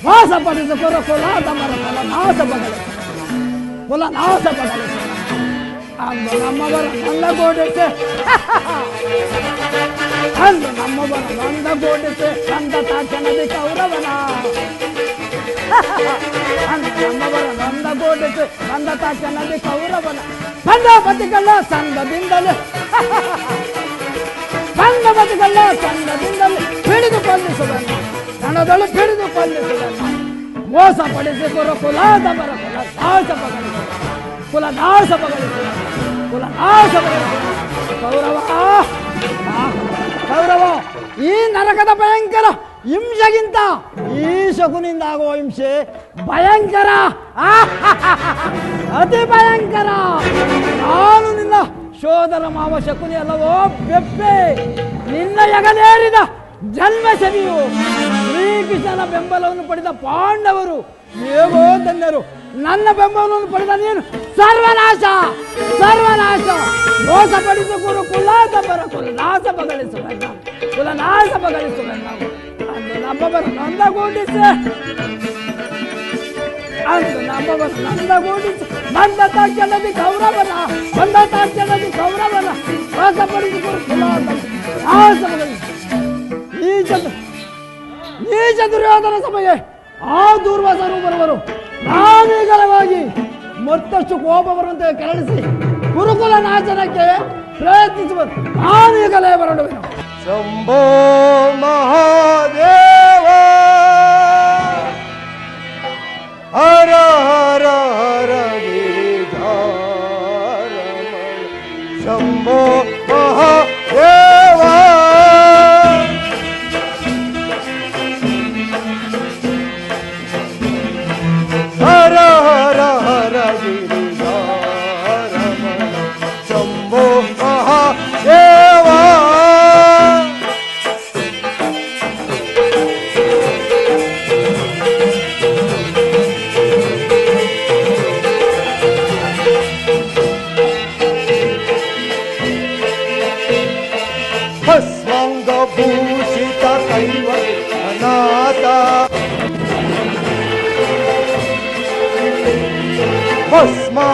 ಮೋಸಪಡಿಸಿಕೊರ ಕುಲಾದ ಮರ ಕುಲ ನಾಶ ಪಡಲಿಸ ಅಂದು ನಮ್ಮವರ ನಂದಗೋಡಿಸೆ ಅಂದು ನಮ್ಮವರ ನಂದಗೋಡಿಸೆ ನಂದ ತಾಚನದಿ ಕೌರವನ ಅಂದು ನಮ್ಮವರ ನಂದಗೋಡಿಸೆ ನಂದ ತಾಚನದಿ ಕೌರವನ ಬಂದಪತಿಗಳ ಸಂದದಿಂದಲೇ ಬಂದಪತಿಗಳ ಸಂದದಿಂದಲೇ ಹಿಡಿದು ಕೊಲ್ಲಿಸುವನು ಕಣದಳು ಹಿಡಿದು ಕೊಲ್ಲಿಸುವನು ಮೋಸಪಡಿಸಿಕೊರ ಕುಲಾದ ಮರ ಕುಲ ನಾಶ ಕೌರವ ಕೌರವ ಈ ನರಕದ ಭಯಂಕರ ಹಿಂಸೆಗಿಂತ ಈ ಶಕುನಿಂದ ಆಗುವ ಹಿಂಸೆ ಭಯಂಕರ, ಅತಿ ಭಯಂಕರ. ನಾನು ನಿನ್ನ ಸೋದರ ಮಾವ ಶಕುನಿ ಅಲ್ಲವೋ ಬೆಪ್ಪೆ, ನಿನ್ನ ಯಗಲೇರಿದ ಜನ್ಮ ಶನಿಯು. ಶ್ರೀಕೃಷ್ಣನ ಬೆಂಬಲವನ್ನು ಪಡೆದ ಪಾಂಡವರು ಹೇಗೋ ಧನ್ಯರು, ನನ್ನ ಬೆಂಬಲವನ್ನು ಪಡೆದ ನೀನು ಸರ್ವನಾಶ ಸರ್ವನಾಶ. ಮೋಸಪಡಿಸಿಕೊರು ಕುಲಾದ ಬರ ಕುಲನಾಶ ಬಗಳಿಸುವೆಲ್ಲ ಕುಲನಾಶ ಬಗಳಿಸುವೆಲ್ಲ ಅಂದು ನಮ್ಮವರ ನಂದಗೂಡಿಸೆ ಅಂದು ನಮ್ಮವರ ನಂದಗೂಡಿಸೆ ಬಂದ ತಾಕ್ಷಣದಿ ಕೌರವನ ಬಂದ ತಾಕ್ಷಣದಿ ಕೌರವನ ಮೋಸಪಡಿಸಿಕೊರು ಕುಲಾದ ನಾಶ ಬಗಳಿಸು. ಈ ದುರ್ಯೋಧನ ಸಭೆಗೆ ಆ ದೂರ್ವಾಸರು ಬರುವರು. ನಾನೀಗಲವಾಗಿ ಮತ್ತಷ್ಟು ಕೋಪವರಂತೆ ಕೆರಳಿಸಿ ಗುರುಕುಲ ನಾಶನಕ್ಕೆ ಪ್ರಯತ್ನಿಸುವುದು. ನಾನೀಗಲೇ ಹೊರಡುವೆನು. ಶಂಭೋ ಮಹಾದೇವ ಹರ ಹರ ಹರ ಗಿರಿಧಾರ ಶಂಭೋ ಮಹಾದೇವ ಹರ ಹರ ಹರ ಗಿರಿಧಾರ ಶಂಭೋ ಮಹಾದೇವ ಭಸ್ಮಾಂಗಭೂಷಿತ ಕೈವಲ್ಯನಾಥ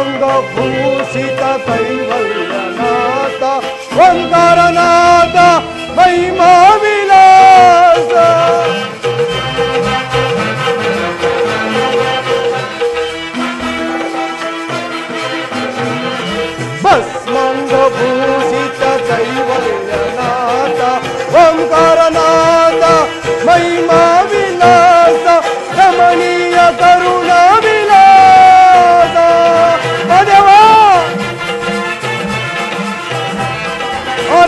ಭಸ್ಮಾಂಗಭೂಷಿತ ಕೈವಲ್ಯನಾಥ ಓಂಕಾರನಾಥ ಮಹಿಮಾ ವಿಲಾಸ ಭಸ್ಮಾಂಗಭೂಷಿತ ಕೈವಲ್ಯನಾಥ ಓಂಕಾರನಾಥ ಮಹಿಮಾ ವಿಲಾಸ ರಮಣೀಯ ಕರುಣಾ ವಿಲಾಸ ಮದೇವ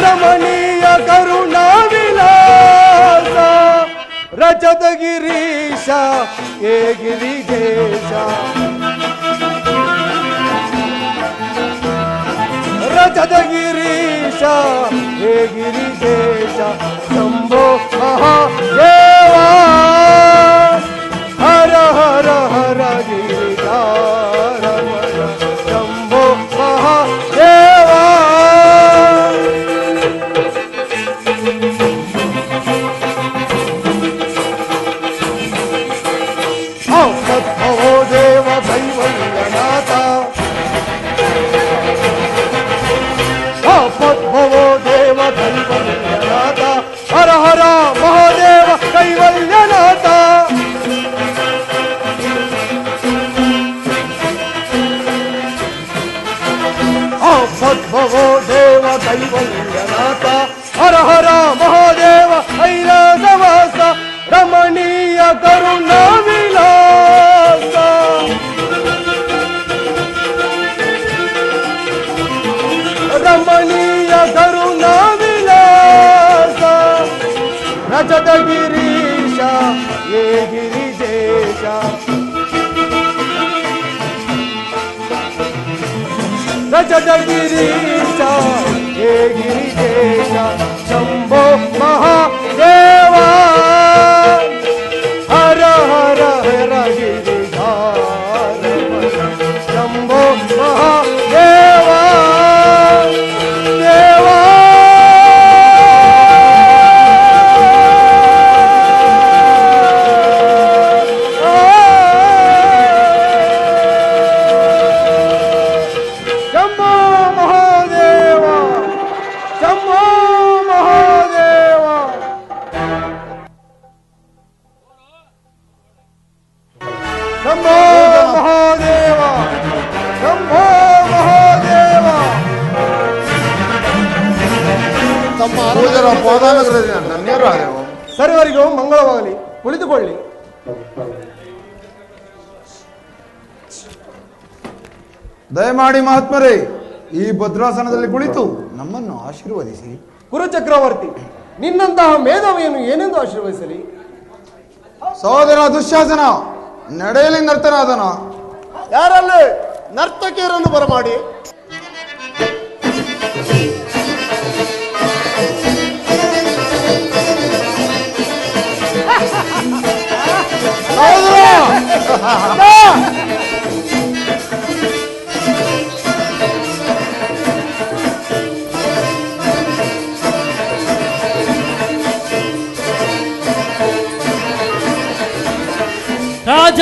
ರಮಣೀಯ ಕರುಣಾ ವಿಲಾಸ ರಜತ ಗಿರೀಶ ಏ ಗಿರಿಜೇಶ ರಜತ ಗಿರೀಶ ಹೇ ಗಿರಿಜೇಶ ಶಂಭೋ ಮಹಾದೇವ ಹರ ಹರ ಹರ ಗಿರಿಧಾರ ಶಂಭೋ ಮಹಾದೇವ ಆಪದ್ಭವೋ ದೇವ ಕೈವಲ್ಯನಾಥ ಆಪದ್ಭವೋ ದೇವ ಕೈವಲ್ಯನಾಥ ಹರ ಹರ ಮಹಾದೇವ ಕೈವಲ್ಯನಾಥ ಆಪದ್ಭವೋ ದೇವ ಕೈವಲ್ಯನಾಥ ಹರ ಹರ ಮಹಾದೇವ ಕೈಲಾಸವಾಸ ರಮಣೀಯ ಕರುಣಾ ವಿಲಾಸ ರಮಣೀಯ ಕರುಣಾ ವಿಲಾಸ ರಜತ ಗಿರೀಶ ಏ ಗಿರಿಜೇಶ ರಜತ ಗಿರೀಶ ಏ ಗಿರಿಜೇಶ ಶಂಭೋ ಮಹಾದೇವ ಹರ ಹರ ಹರ ಗಿರಿಧಾರ ಶಂಭೋ ಮಹಾದೇವ ದೇವ ಶಂಭೋ ಮಹಾದೇವ ಶಂಭೋ ಮಹಾದೇವ. ತಮ್ಮ ಪೂಜರ ಪಾದಾನಗರದಿಂದ ಧನ್ಯರಾದೆವು. ಸರ್ವರಿಗೂ ಮಂಗಳವಾಗಲಿ. ಕುಳಿತುಕೊಳ್ಳಿ. ದಯಮಾಡಿ ಮಹಾತ್ಮರೇ, ಈ ಭದ್ರಾಸನದಲ್ಲಿ ಕುಳಿತು ನಮ್ಮನ್ನು ಆಶೀರ್ವದಿಸಿ. ಕುರುಚಕ್ರವರ್ತಿ, ನಿನ್ನಂತಹ ಮೇಧಾವಿಯನ್ನು ಏನೆಂದು ಆಶೀರ್ವದಿಸಲಿ? ಸಹೋದರ ದುಶ್ಯಾಸನ ನಡೆಯಲಿ ನರ್ತನಾದನ. ಯಾರಲ್ಲಿ ನರ್ತಕಿಯರನ್ನು ಬರಮಾಡಿ.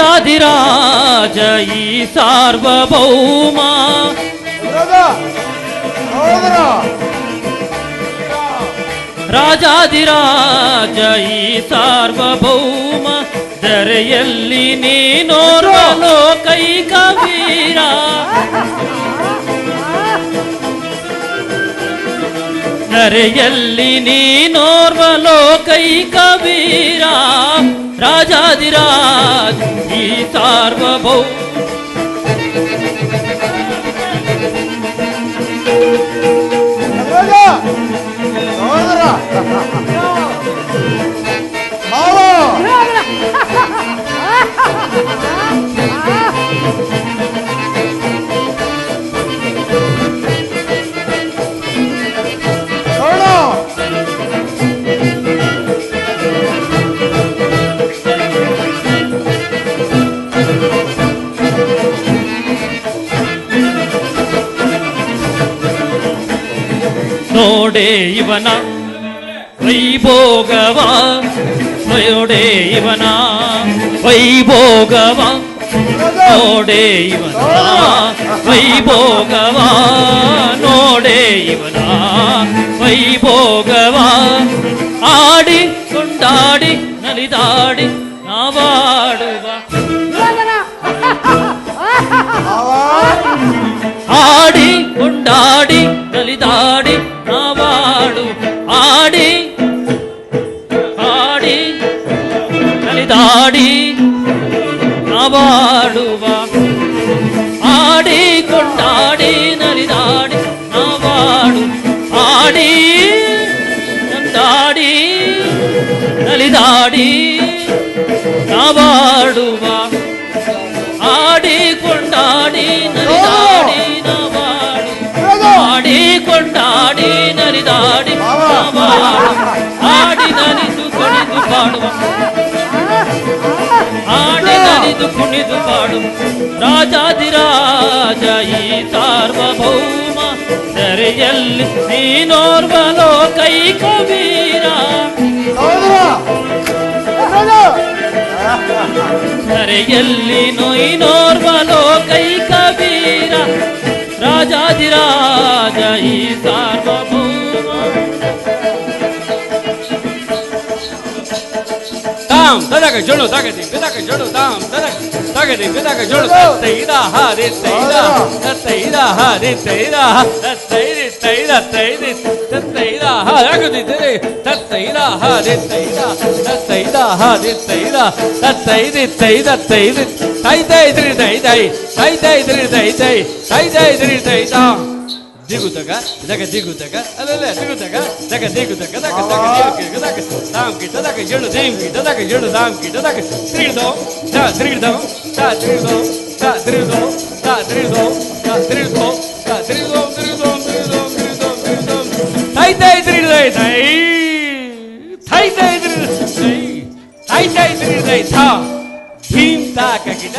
ರಾಜಾಧಿರಾಜ ಈ ಸಾರ್ವಭೌಮ. ರಾಜಾಧಿರಾಜ ಈ ಸಾರ್ವಭೌಮ, ಧರೆಯಲ್ಲಿ ನೀನೋರ್ವ ಲೋಕೈಕ ವೀರ. ಧರೆಯಲ್ಲಿ ನೀನೋರ್ವ ಲೋಕೈಕ ವೀರ. ರಾಜಾಧಿರಾಜ ಈ ಸಾರ್ವಭೌಮ. ನೋಡೆ ಇವನ ವೈಭೋಗವ, ನೋಡೆ ಇವನ ವೈಭೋಗವ, ನೋಡೆ ಇವನ ವೈಭೋಗವ, ನೋಡೆ ಇವನ ವೈಭೋಗವ. ಆಡಿ ಕೊಂಡಾಡಿ ನಲಿದಾಡಿ ನಾವಾಡುವ, ಆಡಿ ಕೊಂಡಾಡಿ ನಲಿದಾಡಿ ನಾವಾಡು. ಆಡಿ ಆಡಿ ನಲಿದಾಡಿ ನಾವಾಡುವ, ಆಡಿ ಕೊಂಡಾಡಿ ನಲಿದಾಡಿ ನಾವಾಡು. ಆಡಿ ಕೊಂಡಾಡಿ ನಲಿದಾಡಿ ನಾವಾಡುವ, ಆಡಿ ಕೊಂಡಾಡಿ ನಲಿದಾಡಿ ನಾವಾಡು. ಆಡಿ ಕೊಂಡಾಡಿ ನಲಿದಾಡಿ ನಾವಾಡು, ಆಡಿ ನಲಿದು ಕುಣಿದು ಪಾಡುವ, ಆಡಿ ನಲಿದು ಕುಣಿದು ಪಾಡುವ. ರಾಜಾಧಿರಾಜ ಈ ಸಾರ್ವಭೌಮ, ಧರೆಯಲ್ಲಿ ನೀನೋರ್ವ ಲೋಕೈಕ ವೀರ. ಧರೆಯಲ್ಲಿ ನೀನೋರ್ವ ಲೋಕೈಕ ವೀರ. ರಾಜಾಧಿರಾಜ ಈ ಸಾರ್ವಭೌಮ. ತಾಂ ತದಕ ಜೋಳು ತಗದಿ ಬಿದಕ ಜೋಳು ತಾಂ ತದಕ ತಗದಿ ಬಿದಕ ಜೋಳು ತೈದ ಹಾರಿ ತೈದ ತೈದ ಹಾರಿ ತೈದ ತೈದಿ ತೈದ ತೈದಿ ತೈದ ಹಾರಗದಿ ತೈ ತೈದ ಹಾರಿ ತೈದ ತೈದ ಹಾರಿ ತೈದ ತೈದಿ ತೈದ ತೈದಿ ತೈ ತೈ ತ್ರಿ ತೈ ತೈ ತೈ ತೈ ತ್ರಿ ತೈ ತೈ ತೈ ತೈ ತ್ರಿ ತೈ ತಾ. ದಿಗುತಗ ದಗ ದಿಗುತಗ ಅಲ್ಲಲ್ಲ ದಿಗುತಗ ದಗ ದಿಗುತಗ ದಗ ದಗ ದಿಗುತಗ ದಗ ತಾಂ ಕಿಟ ದಗ ಜಳು ದೇಂ ಕಿಟ ದಗ ಜಳು ತಾಂ ಕಿಟ ದಗ ತ್ರಿದೋ ತಾ ತ್ರಿದೋ ತಾ ತ್ರಿದೋ ತಾ ತ್ರಿದೋ ತಾ ತ್ರಿದೋ ತಾ ತ್ರಿದೋ ತಾ ತ್ರಿದೋ ತ್ರಿದೋ ತ್ರಿದೋ ತ್ರಿದೋ ತ್ರಿದೋ ತೈ ತೈ ತ್ರಿದೈ ತೈ ತೈ ತೈ ತ್ರಿದೈ ತೈ ತೈ ತ್ರಿದೈ ತಾ. ಧೀಂ ತಾಕ ಗಿಡ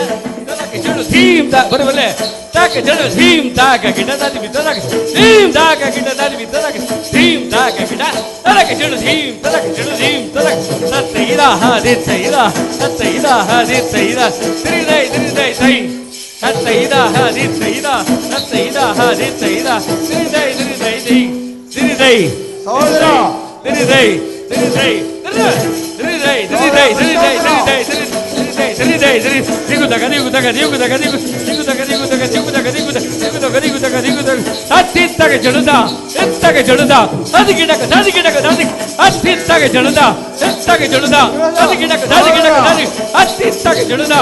ತದಕ ಜಳು ಧೀಂ ತಾ ಬರಬಲೆ ತಾಕ ಜಳು ಧೀಂ ತಾಕ ಗಿಡ ತದಿ ಬಿದ್ದದಕ ಧೀಂ ತಾಕ ಗಿಡ ತದಿ ಬಿದ್ದದಕ ಧೀಂ ತಾಕ ಗಿಡ ತದಕ ಜಳು ಧೀಂ ತದಕ ಜಳು ಧೀಂ ತದಕ ತತ್ತೈದ ಹಾದಿ ತೈದ ತತ್ತೈದ ಹಾದಿ ತೈದ ತ್ರಿದೈ ತ್ರಿದೈ ತೈ ತತ್ತೈದ ಹಾದಿ ತೈದ ತತ್ತೈದ ಹಾದಿ ತೈದ ತ್ರಿದೈ ತ್ರಿದೈ ತೈ ತ್ರಿದೈ ಸಹೋದರ ತ್ರಿದೈ ತ್ರಿದೈ ತ್ರಿದೈ ತ್ರಿದೈ ತ್ರಿದೈ ತ್ರಿದೈ ತ್ರಿದೈ ತ್ರಿದೈ ಇದ್ರಿ ದಿಗುದಗ ದಿಗುದಗ ದಿಗುದಗ ದಿಗು ದಿಗುದಗ ದಿಗುದಗ ದಿಗುದಗ ದಿಗುದ ದಿಗುದಗ ದಿಗುದಗ ದಿಗುದಗ ಅತ್ತಿತ್ತಗ ಜಡುದ ಎತ್ತಗ ಜಡುದ ಅದು ಗಿಡಕ ದಾದಿ ಗಿಡಕ ದಾದಿ ಅತ್ತಿತ್ತಗ ಜಡುದ ಎತ್ತಗ ಜಡುದ ಅದು ಗಿಡಕ ದಾದಿ ಗಿಡಕ ದಾದಿ ಅತ್ತಿತ್ತಗ ಜಡುದ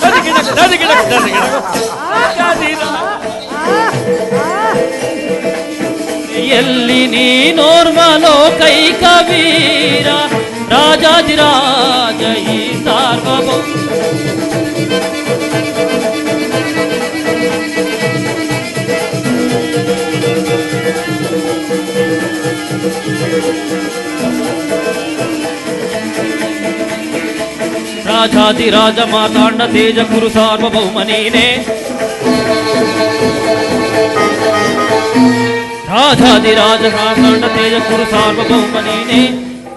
ಅದು ಗಿಡಕ ದಾದಿ ಗಿಡಕ ದಾದಿ ಗಿಡಕ ಎಲ್ಲಿ ನೀನೋರ್ವಲೋ ಕೈಕವೀರ ರಾಜಾಧಿರಾಜ ಈ ಸಾರ್ವಭೌಮ ರಾಜಾಧಿರಾಜ ಮಾತಾಂಡ ತೇಜ ಕುರು ಸಾರ್ವಭೌಮ ನೀನೇ ರಾಜಾಧಿರಾಜ ಮಾತಾಂಡ ತೇಜ ಕುರು ಸಾರ್ವಭೌಮ ನೀನೇ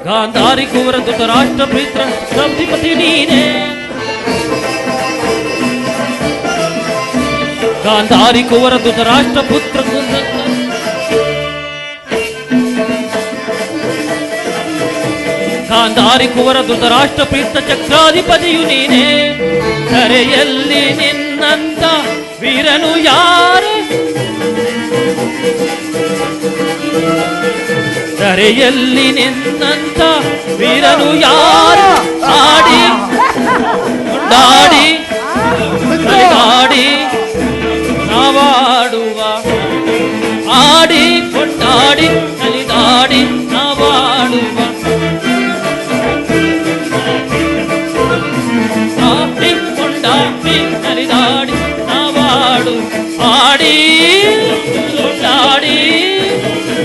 ಗಾಂಧಾರಿ ಕುವರ ಧೃತ ರಾಷ್ಟ್ರ ಪಿತ್ರ ಸಬ್ಧಿಪತಿ ನೀನೇ ಗಾಂಧಾರಿ ಕುವರ ಧೃತ ರಾಷ್ಟ್ರ ಪುತ್ರ ಗಾಂಧಾರಿ ಕುವರ ಧೃತ ರಾಷ್ಟ್ರ ಪಿತ್ರ ಚಕ್ರಾಧಿಪತಿಯು ನೀನೇ ಕರೆಯಲ್ಲಿ ನಿನ್ನಂತ ವೀರನು ಯಾರು ಕರೆಯಲ್ಲಿ ನಿನ್ನಂತ ವೀರನು ಯಾರು ಆಡಿ ಕೊಂಡಾಡಿ ನಲಿದಾಡಿ ನಾವಾಡುವ ಆಡಿ ಕೊಂಡಾಡಿ ನಲಿದಾಡಿ ನಾವಾಡುವ ಆಡಿ ಕೊಂಡಾಡಿ ನಲಿದಾಡಿ ನಾವಾಡು ಆಡಿ ಕೊಂಡಾಡಿ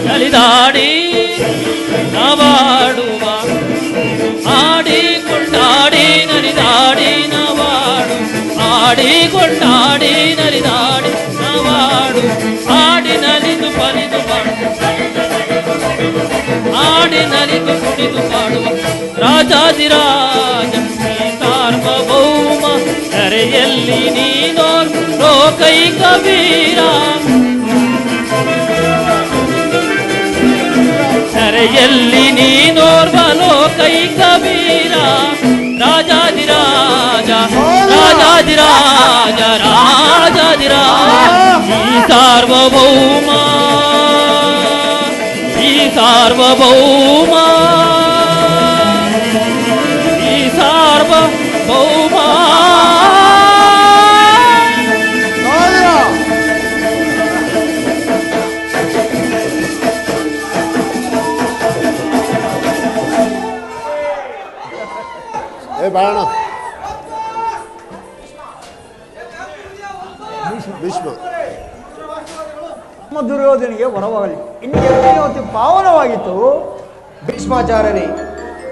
ನಲಿದಾಡಿ ನಾವಾಡುವ ಆಡಿ ಕೊಂಡಾಡಿ ನಲಿದಾಡಿ ನಾವಾಡು ಆಡಿ ಕೊಂಡಾಡಿ ನಲಿದಾಡಿ ನಾವಾಡು ಆಡಿ ನಲಿದು ಬಲಿದು ಬಾಡು ಆಡಿ ನಲಿದು ಕುಣಿದು ಬಾಡುವ ರಾಜಾಧಿರಾಜ ಸಾರ್ವಭೌಮ ಕರೆಯಲ್ಲಿ ನೀನೋ ಲೋಕೈಕ ವೀರ ಕರೆಯಲ್ಲಿ ನೀನೋರ್ವ ಲೋಕೈಕ ವೀರ ರಾಜಾಧಿರಾಜ ರಾಜಾಧಿರಾಜ ರಾಜಾಧಿರಾಜ ಈ ಸಾರ್ವಭೌಮ ಈ ಸಾರ್ವಭೌಮ ಈ ಸಾರ್ವಭೌಮ ಬಾಣ ಭೀಷ್ಮ ನಮ್ಮ ದುರ್ಯೋಧನಿಗೆ ವರವಾಗಲಿ ಇನ್ನು ಪಾವನವಾಗಿತ್ತು. ಭೀಷ್ಮಾಚಾರ್ಯರೇ,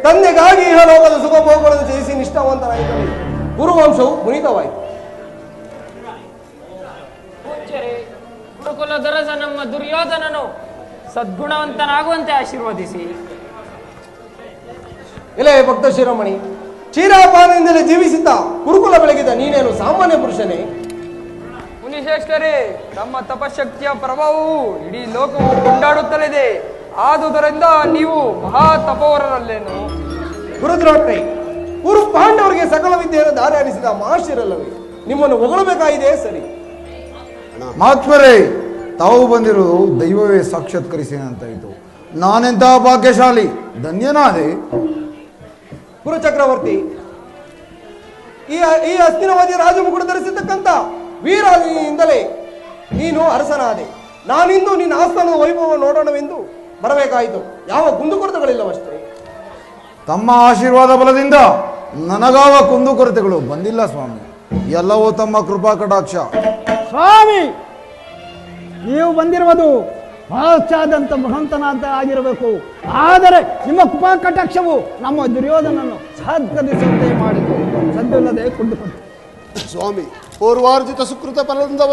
ತಂದೆಗಾಗಿ ಇಹಲೋಕದ ಸುಖ ಭೋಗಗಳನ್ನು ಜಯಿಸಿ ನಿಷ್ಠಾವಂತರಾಯಿತು. ಗುರುವಂಶವು ಪುನೀತವಾಯಿತು. ಗುರುಕುಲ ದೊರೆಸ ನಮ್ಮ ದುರ್ಯೋಧನನು ಸದ್ಗುಣವಂತನಾಗುವಂತೆ ಆಶೀರ್ವದಿಸಿ. ಎಲೆ ಭಕ್ತ ಶಿರೋಮಣಿ, ಕ್ಷೀರಾಪಾನದಿಂದಲೇ ಜೀವಿಸಿದ್ದ ಗುರುಕುಲ ಬೆಳಗಿದ ನೀನೇನು ಸಾಮಾನ್ಯ ಪುರುಷನೇ? ಮುನಿಶ್ರೇಷ್ಠರೇ, ನಮ್ಮ ತಪಶಕ್ತಿಯ ಪ್ರಭಾವವು ಇಡೀ ಲೋಕವು ಕೊಂಡಾಡುತ್ತಲಿದೆ. ಆದುದರಿಂದ ನೀವು ಮಹಾ ತಪೋವರರಲ್ಲೇನು? ಗುರುದ್ರೋಟ್ರೆ, ಗುರು ಪಾಂಡವರಿಗೆ ಸಕಲ ವಿದ್ಯೆಯನ್ನು ದಾರಿ ಹರಿಸಿದ ಮಹರ್ಷಿರಲ್ಲವೇ ನಿಮ್ಮನ್ನು ಹೊಗಳಬೇಕಾಗಿದೆ. ಸರಿ ಮಹಾತ್ಮರೇ, ತಾವು ಬಂದಿರುವುದು ದೈವವೇ ಸಾಕ್ಷಾತ್ಕರಿಸಿದಂತಾಯಿತು. ನಾನೆಂತಹ ಭಾಗ್ಯಶಾಲಿ, ಧನ್ಯನಾದೆ. ಗುರುಚಕ್ರವರ್ತಿ, ಈ ಹಸ್ತಿನವಾದಿ ರಾಜಮುಕುಟ ಧರಿಸಿರ್ತಕ್ಕಂಥ ವೀರಾದಿಂದಲೇ ನೀನು ಅರಸನಾದೆ. ನಾನಿಂದು ನಿನ್ನ ಆಸ್ಥಾನದ ವೈಭವ ನೋಡೋಣವೆಂದು ಬರಬೇಕಾಯಿತು. ಯಾವ ಕುಂದುಕೊರತೆಗಳಿಲ್ಲವಷ್ಟೇ. ತಮ್ಮ ಆಶೀರ್ವಾದ ಬಲದಿಂದ ನನಗಾವ ಕುಂದುಕೊರತೆಗಳು ಬಂದಿಲ್ಲ ಸ್ವಾಮಿ. ಎಲ್ಲವೂ ತಮ್ಮ ಕೃಪಾ ಕಟಾಕ್ಷ. ಸ್ವಾಮಿ, ನೀವು ಬಂದಿರುವುದು ಪಾಶ್ಚಾದಂತ ಮಹಂತನಾಂತ ಆಗಿರಬೇಕು. ಆದರೆ ನಿಮ್ಮ ಕೃಪಾ ಕಟಾಕ್ಷವು ನಮ್ಮ ದುರ್ಯೋಧನನ್ನು ಸದ್ಗತಿಸುವಂತೆ ಮಾಡಿತು. ಸದ್ದಿಲ್ಲದೆ ಕೊಂಡುಕೊಂಡು ಸ್ವಾಮಿ, ಪೂರ್ವಾರ್ಜಿತ ಸುಕೃತ ಫಲದಿಂದ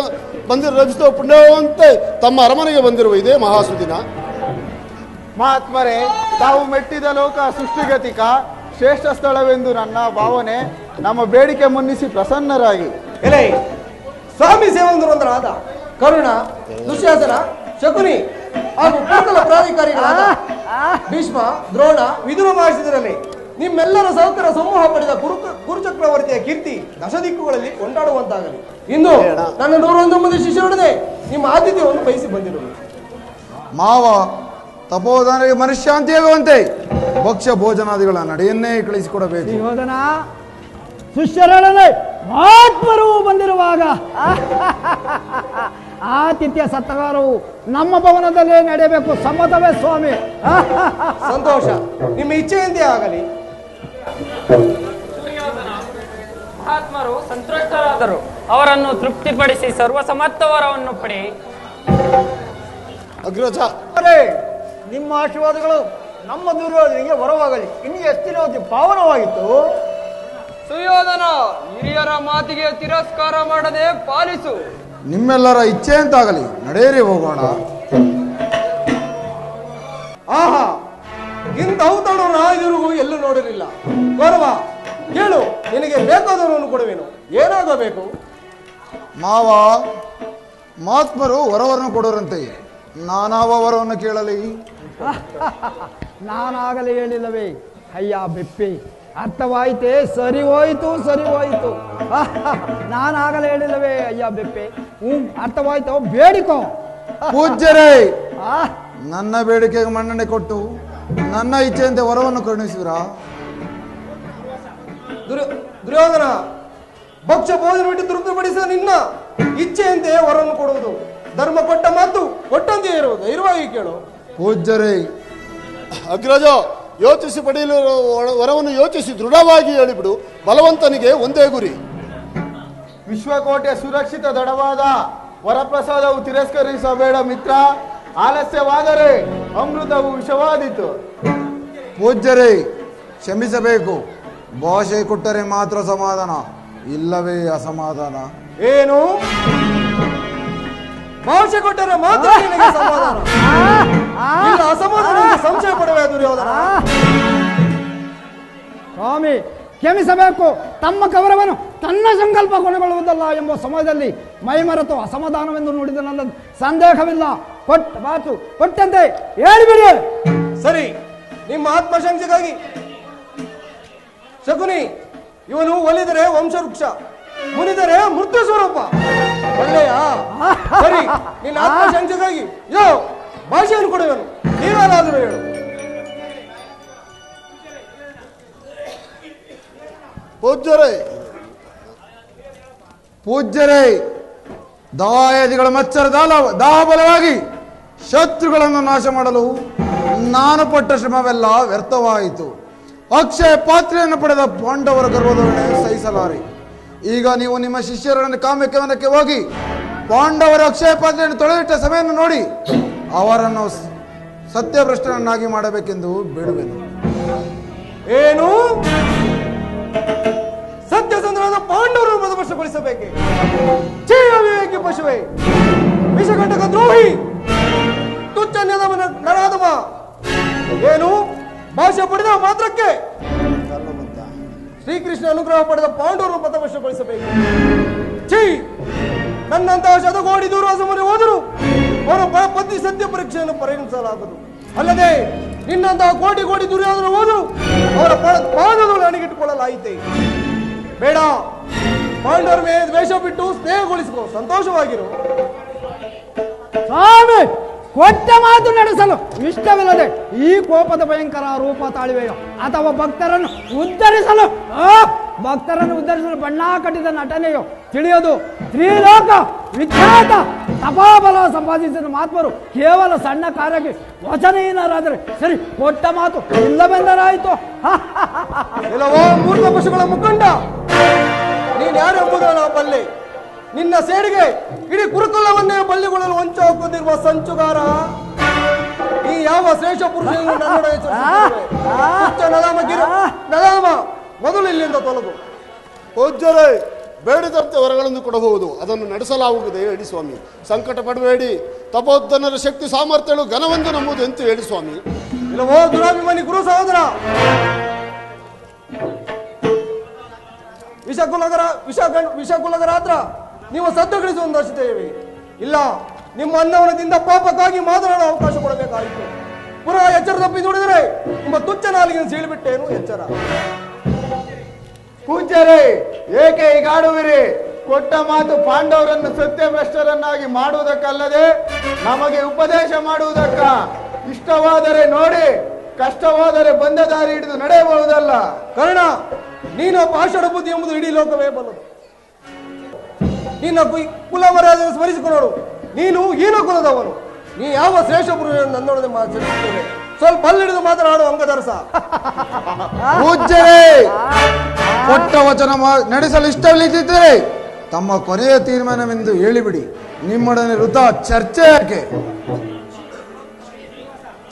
ಬಂದಿರೋ ರಚಿಸುವ ಪುಣ್ಯವಂತೆ ತಮ್ಮ ಅರಮನೆಗೆ ಬಂದಿರುವ ಇದೇ ಮಹಾಸುದಿನ. ಮಹಾತ್ಮರೇ, ತಾವು ಮೆಟ್ಟಿದ ಲೋಕ ಸೃಷ್ಟಿಗತಿಕ ಶ್ರೇಷ್ಠ ಸ್ಥಳವೆಂದು ನನ್ನ ಭಾವನೆ. ನಮ್ಮ ಬೇಡಿಕೆ ಮುನ್ನಿಸಿ ಪ್ರಸನ್ನರಾಗಿ. ಎಲೆ ಸ್ವಾಮಿ ಸೇವಂಗರಾದ ಕರುಣ, ದುಶ್ಯಾಸನ, ಶಕುನಿ ಹಾಗೂ ಕುರುಕುಲ ಪ್ರಾಧಿಕಾರಿಗಳಾದ ಭೀಷ್ಮ, ದ್ರೋಣ, ವಿದುರ ಮಹರ್ಷಿಯರಲ್ಲಿ ನಿಮ್ಮೆಲ್ಲರ ಸಹಕಾರ ಸಮೂಹ ಪಡೆದ ಕುರುಚಕ್ರವರ್ತಿಯ ಕೀರ್ತಿ ದಶದಿಕ್ಕುಗಳಲ್ಲಿ ಕೊಂಡಾಡುವಂತಾಗಲಿ. ಇಂದು ನನ್ನ 101 ಮಂದಿ ಶಿಷ್ಯರೊಡನೆ ನಿಮ್ಮ ಆತಿಥ್ಯವನ್ನು ಬಯಸಿ ಬಂದಿರುವುದು. ಮಾವ ತಪೋಧನರಿಗೆ ಮನಃಶಾಂತಿಯಾಗುವಂತೆ ಭಕ್ಷ್ಯ ಭೋಜನಾದಿಗಳ ನಡೆಯನ್ನೇ ಕಳಿಸಿಕೊಡಬೇಕು. ದುರ್ಯೋಧನ, ಶಿಷ್ಯರೊಡನೆ ಮಹಾತ್ಮರು ಬಂದಿರುವಾಗ ಆತಿಥ್ಯ ಸತ್ಕಾರವು ನಮ್ಮ ಭವನದಲ್ಲೇ ನಡೆಯಬೇಕು. ಸಮ್ಮತವೇ ಸ್ವಾಮಿ? ಸಂತೋಷ, ನಿಮ್ಮ ಇಚ್ಛೆಯಂತೆ ಆಗಲಿ. ಮಹಾತ್ಮರು ಸಂತುಷ್ಟರಾದರು. ಅವರನ್ನು ತೃಪ್ತಿಪಡಿಸಿ ಸರ್ವಸಮ್ಮತವರವನ್ನು ಪಡೆ. ಅಗ್ರಜ, ನಿಮ್ಮ ಆಶೀರ್ವಾದಗಳು ನಮ್ಮ ದುರ್ಯೋಧನಿಗೆ ವರವಾಗಲಿ. ಇನ್ನು ಎಷ್ಟಿನ ಪಾವನವಾಗಿತ್ತು. ಸುಯೋಧನ, ಹಿರಿಯರ ಮಾತಿಗೆ ತಿರಸ್ಕಾರ ಮಾಡದೆ ಪಾಲಿಸು. ನಿಮ್ಮೆಲ್ಲರ ಇಚ್ಛೆ ಅಂತಾಗಲಿ, ನಡೆಯರಿ ಹೋಗೋಣ. ಆಹಾ, ಇಂಥವು ತಡು ನಾಯಿರುಗೂ ಎಲ್ಲೂ ನೋಡಿರಲಿಲ್ಲ. ಗೌರವ ಕೇಳು, ನಿನಗೆ ಬೇಕಾದವರನ್ನು ಕೊಡುವೆನು. ಏನಾಗಬೇಕು? ಮಾವ ಮಹಾತ್ಮರು ವರವರನ್ನು ಕೊಡೋರಂತೆ, ನಾನಾವ ವರವನ್ನು ಕೇಳಲಿ? ನಾನಾಗಲೇ ಹೇಳಿಲ್ಲವೇ ಅಯ್ಯ ಬೆಪ್ಪಿ, ಅರ್ಥವಾಯಿತೇ? ಸರಿ ಹೋಯಿತು, ಸರಿ ಹೋಯಿತು. ನಾನಾಗಲೇ ಹೇಳಿಲ್ಲವೇ ಅಯ್ಯ ಬೆಪ್ಪೆ? ಅರ್ಥವಾಯ್ತು, ಬೇಡಿಕೋ. ಪೂಜ್ಯರೇ, ನನ್ನ ಬೇಡಿಕೆಗೆ ಮನ್ನಣೆ ಕೊಟ್ಟು ನನ್ನ ಇಚ್ಛೆಯಂತೆ ವರವನ್ನು ಕರುಣಿಸಿದ್ರಾ? ದುರ್ಯೋಧನ, ಭಕ್ಷ್ಯ ಭೋಜನ ಬಿಟ್ಟು ತೃಪ್ತಿಪಡಿಸ ನಿನ್ನ ಇಚ್ಛೆಯಂತೆ ವರವನ್ನು ಕೊಡುವುದು ಧರ್ಮ. ಕೊಟ್ಟ ಮಾತು ಕೊಟ್ಟಂತೆ ಇರುವುದು. ಧೈರ್ಯವಾಗಿ ಕೇಳು. ಪೂಜ್ಯರೇ, ಅಗ್ರಜ, ಯೋಚಿಸಿ ಪಡೆಯಲು ವರವನ್ನು ಯೋಚಿಸಿ ದೃಢವಾಗಿ ಹೇಳಿಬಿಡು. ಬಲವಂತನಿಗೆ ಒಂದೇ ಗುರಿ. ವಿಶ್ವಕೋಟೆ ಸುರಕ್ಷಿತ ದಡವಾದ ವರಪ್ರಸಾದವು ತಿರಸ್ಕರಿಸಬೇಡ ಮಿತ್ರ. ಆಲಸ್ಯವಾದರೆ ಅಮೃತವು ವಿಷವಾದೀತು. ಪೂಜ್ಯರೇ, ಕ್ಷಮಿಸಬೇಕು. ಭಾಷೆ ಕೊಟ್ಟರೆ ಮಾತ್ರ ಸಮಾಧಾನ, ಇಲ್ಲವೇ ಅಸಮಾಧಾನ. ಏನು? ಭಾಷೆ ಕೊಟ್ಟರೆ ಮಾತ್ರ ನಿನಗೆ ಸಮಾಧಾನ, ಇಲ್ಲ ಅಸಮಾಧಾನ? ಸಂಶಯ ಪಡುವೆ ದುರ್ಯೋಧನ. ಸ್ವಾಮಿ ಕ್ಷಮಿಸಬೇಕು. ತಮ್ಮ ಕವರವನ್ನು ತನ್ನ ಸಂಕಲ್ಪ ಕೊನೆಗೊಳ್ಳುವುದಲ್ಲ ಎಂಬ ಸಮಯದಲ್ಲಿ ಮೈಮರೆತು ಅಸಮಾಧಾನವೆಂದು ನುಡಿದ ನನ್ನ ಸಂದೇಹವಿಲ್ಲ. ಕೊಟ್ಟ ಮಾತು ಕೊಟ್ಟಂತೆ ಹೇಳಿಬಿಡಿ. ಸರಿ, ನಿಮ್ಮ ಆತ್ಮಶಂಸೆಗಾಗಿ ಶಕುನಿ, ಇವನು ಒಲಿದರೆ ವಂಶವೃಕ್ಷ, ಮುನಿದರೆ ಮೃತ್ಯು ಸ್ವರೂಪ. ಒಳ್ಳೆಯ ಸರಿ, ನಿನ್ನ ಆತ್ಮಶಂಸೆಗಾಗಿ ಯೋ ಭಾಷೆಯನ್ನು ಕೊಡುವನು. ನೀವೇನಾದರೂ ಹೇಳು. ಪೂಜ್ಯರೇ, ದಾಯಾದಿಗಳ ಮಚ್ಚರ ದಾಹಬಲವಾಗಿ ಶತ್ರುಗಳನ್ನು ನಾಶ ಮಾಡಲು ನಾನು ಪಟ್ಟ ಶ್ರಮವೆಲ್ಲ ವ್ಯರ್ಥವಾಯಿತು. ಅಕ್ಷಯ ಪಾತ್ರೆಯನ್ನು ಪಡೆದ ಪಾಂಡವರ ಗರ್ವದೊಡನೆ ಸಹಿಸಲಾರೆ. ಈಗ ನೀವು ನಿಮ್ಮ ಶಿಷ್ಯರನ್ನು ಕಾಮ್ಯಕವನಕ್ಕೆ ಹೋಗಿ ಪಾಂಡವರ ಅಕ್ಷಯ ಪಾತ್ರೆಯನ್ನು ತೊಳೆದಿಟ್ಟ ಸಮಯವನ್ನು ನೋಡಿ ಅವರನ್ನು ಸತ್ಯಭ್ರಷ್ಟನನ್ನಾಗಿ ಮಾಡಬೇಕೆಂದು ಬೇಡುವೆನು. ಏನು? ಸತ್ಯಸಂಧರಾದ ಪಾಂಡವರನ್ನು ಮದವಶಗೊಳಿಸಬೇಕೆ? ವಿವೇಕಿ ಪಶುವೆ, ವಿಷಕಂಟಕ ದ್ರೋಹಿ, ತುಚ್ಛ ನರಾಧಮ. ಏನು? ಭಾಷೆ ಪಡೆದ ಮಾತ್ರಕ್ಕೆ ಶ್ರೀಕೃಷ್ಣ ಅನುಗ್ರಹ ಪಡೆದ ಪಾಂಡವರು ಮತವಶಗೊಳಿಸಬೇಕು? ನನ್ನಂತಹ ಶತಕೋಟಿ ದೂರ್ವಾಸಮನೆ ಹೋದರು ಅವರ ಪತ್ನಿ ಸತ್ಯ ಪರೀಕ್ಷೆಯನ್ನು ಪರಿಗಣಿಸಲಾಗದು. ಅಲ್ಲದೆ ನಿನ್ನಂತಹ ಕೋಟಿ ಕೋಟಿ ದುರ್ಯೋಧನ ಹೋದರು ಅವರ ಪಾದಗಳು ಅಣಿಗಿಟ್ಟುಕೊಳ್ಳಲಾಯಿತೆ. ಬೇಡ, ಪಾಂಡವರ ಮೇಲೆ ದ್ವೇಷ ಬಿಟ್ಟು ಸ್ನೇಹಗೊಳಿಸಿಕೋ, ಸಂತೋಷವಾಗಿರು. ಸ್ವಾಮಿ ಕೊಟ್ಟ ಮಾತು ನಡೆಸಲು ಇಷ್ಟವಿಲ್ಲದೆ ಈ ಕೋಪದ ಭಯಂಕರ ರೂಪ ತಾಳಿವೆಯೋ ಅಥವಾ ಭಕ್ತರನ್ನು ಉದ್ಧರಿಸಲು ಬಣ್ಣ ಕಟ್ಟಿದ ನಟನೆಯೋ ತಿಳಿಯೋದು. ತ್ರಿಲೋಕ ವಿಖ್ಯಾತ ತಪಾಬಲ ಸಂಪಾದಿಸಿದ ಮಹಾತ್ಮರು ಕೇವಲ ಸಣ್ಣ ಕಾರ್ಯಕ್ಕೆ ವಚನಹೀನರಾದರೆ ಸರಿ, ಕೊಟ್ಟ ಮಾತು ಇಲ್ಲವೆಂದರಾಯಿತು. ಎಲ್ಲವೋ ಮೂರ್ಖ ಪಶುಗಳ ಮುಖಂಡ, ನೀನು ಯಾರೆಂಬುದನ್ನು ಬಲ್ಲೆ. ನಿನ್ನ ಸೇಡಿಗೆ ಇಡೀ ಕುರುಕುಲವನ್ನೇ ಬಳ್ಳಿಗೊಳ್ಳಲು ಹೊಂಚ ಹಾಕುತ್ತಿರುವ ಸಂಚುಗಾರ, ಈ ಯಾವ ಶ್ರೇಷ್ಠ ಪುರುಷನನ್ನು ನನ್ನೊಡನೆ ನದಾಮ, ಮೊದಲು ಇಲ್ಲಿಂದ ತೊಲಗು. ಪೂಜ್ಯರೇ, ಬೇಡಿದಂತೆ ವರಗಳನ್ನು ಕೊಡಬಹುದು, ಅದನ್ನು ನಡೆಸಲಾಗುತ್ತದೆ ಹೇಳಿ ಸ್ವಾಮಿ. ಸಂಕಟ ಪಡಬೇಡಿ. ತಪೋಧನರ ಶಕ್ತಿ ಸಾಮರ್ಥ್ಯಗಳು ಘನವೆಂದು ನಂಬುದು ಎಂದು ಹೇಳಿ ಸ್ವಾಮಿ. ಇಲ್ಲವೋ ದುರಾಭಿಮಾನಿ ಗುರು ಸಹೋದರ, ವಿಷಕುಲಗರಾತ್ರ ನೀವು ಸತ್ತುಗಳಿಸುವಂದಷ್ಟೇವೆ. ಇಲ್ಲ, ನಿಮ್ಮ ಅನ್ನವನದಿಂದ ಪಾಪಕ್ಕಾಗಿ ಮಾತನಾಡಲು ಅವಕಾಶ ಕೊಡಬೇಕಾಯಿತು. ಪುನಃ ಎಚ್ಚರ ತಪ್ಪಿ ನೋಡಿದರೆ ನಿಮ್ಮ ತುಚ್ಚ ನಾಲಿಗೆ ಸೀಳಿಬಿಟ್ಟೇನು ಎಚ್ಚರ. ಪೂಜ್ಯರೇ, ಏಕೆ ಹೀಗಾಡುವಿರಿ? ಕೊಟ್ಟ ಮಾತು ಪಾಂಡವರನ್ನು ಸತ್ಯಭ್ರಷ್ಟರನ್ನಾಗಿ ಮಾಡುವುದಕ್ಕಲ್ಲದೆ ನಮಗೆ ಉಪದೇಶ ಮಾಡುವುದಕ್ಕ. ಇಷ್ಟವಾದರೆ ನೋಡಿ, ಕಷ್ಟವಾದರೆ ಬಂದ ದಾರಿ ಹಿಡಿದು ನಡೆಯಬಹುದಲ್ಲ. ಕರ್ಣ, ನೀನು ಪಾಷಾಣ ಬುದ್ಧಿ ಎಂಬುದು ಇಡೀ ಲೋಕವೇ ಬಲ್ಲದು. ನಿನ್ನ ಕುಲ ಮರ್ಯಾದೆಯನ್ನು ಸ್ಮರಿಸಿಕೊಳ್ಳೋರು. ನೀನು ಹೀನ ಕುಲದವನು. ನೀ ಯಾವ ಶ್ರೇಷ್ಠ ಪುರುಷರನ್ನು ನನ್ನೊಡನೆ ಮಾತನಾಡುತ್ತೇವೆ. ಸ್ವಲ್ಪ ಹಲ್ಲಿಡಿದು ಮಾತನಾಡುವ ಅಂಗದರಸ. ಪೂಜ್ಯರೇ, ಕೊಟ್ಟ ವಚನ ನಡೆಸಲು ಇಷ್ಟವಿಲ್ಲದಿದ್ದರೆ ತಮ್ಮ ಕೊನೆಯ ತೀರ್ಮಾನವೆಂದು ಹೇಳಿಬಿಡಿ. ನಿಮ್ಮೊಡನೆ ವೃಥಾ ಚರ್ಚೆ ಯಾಕೆ?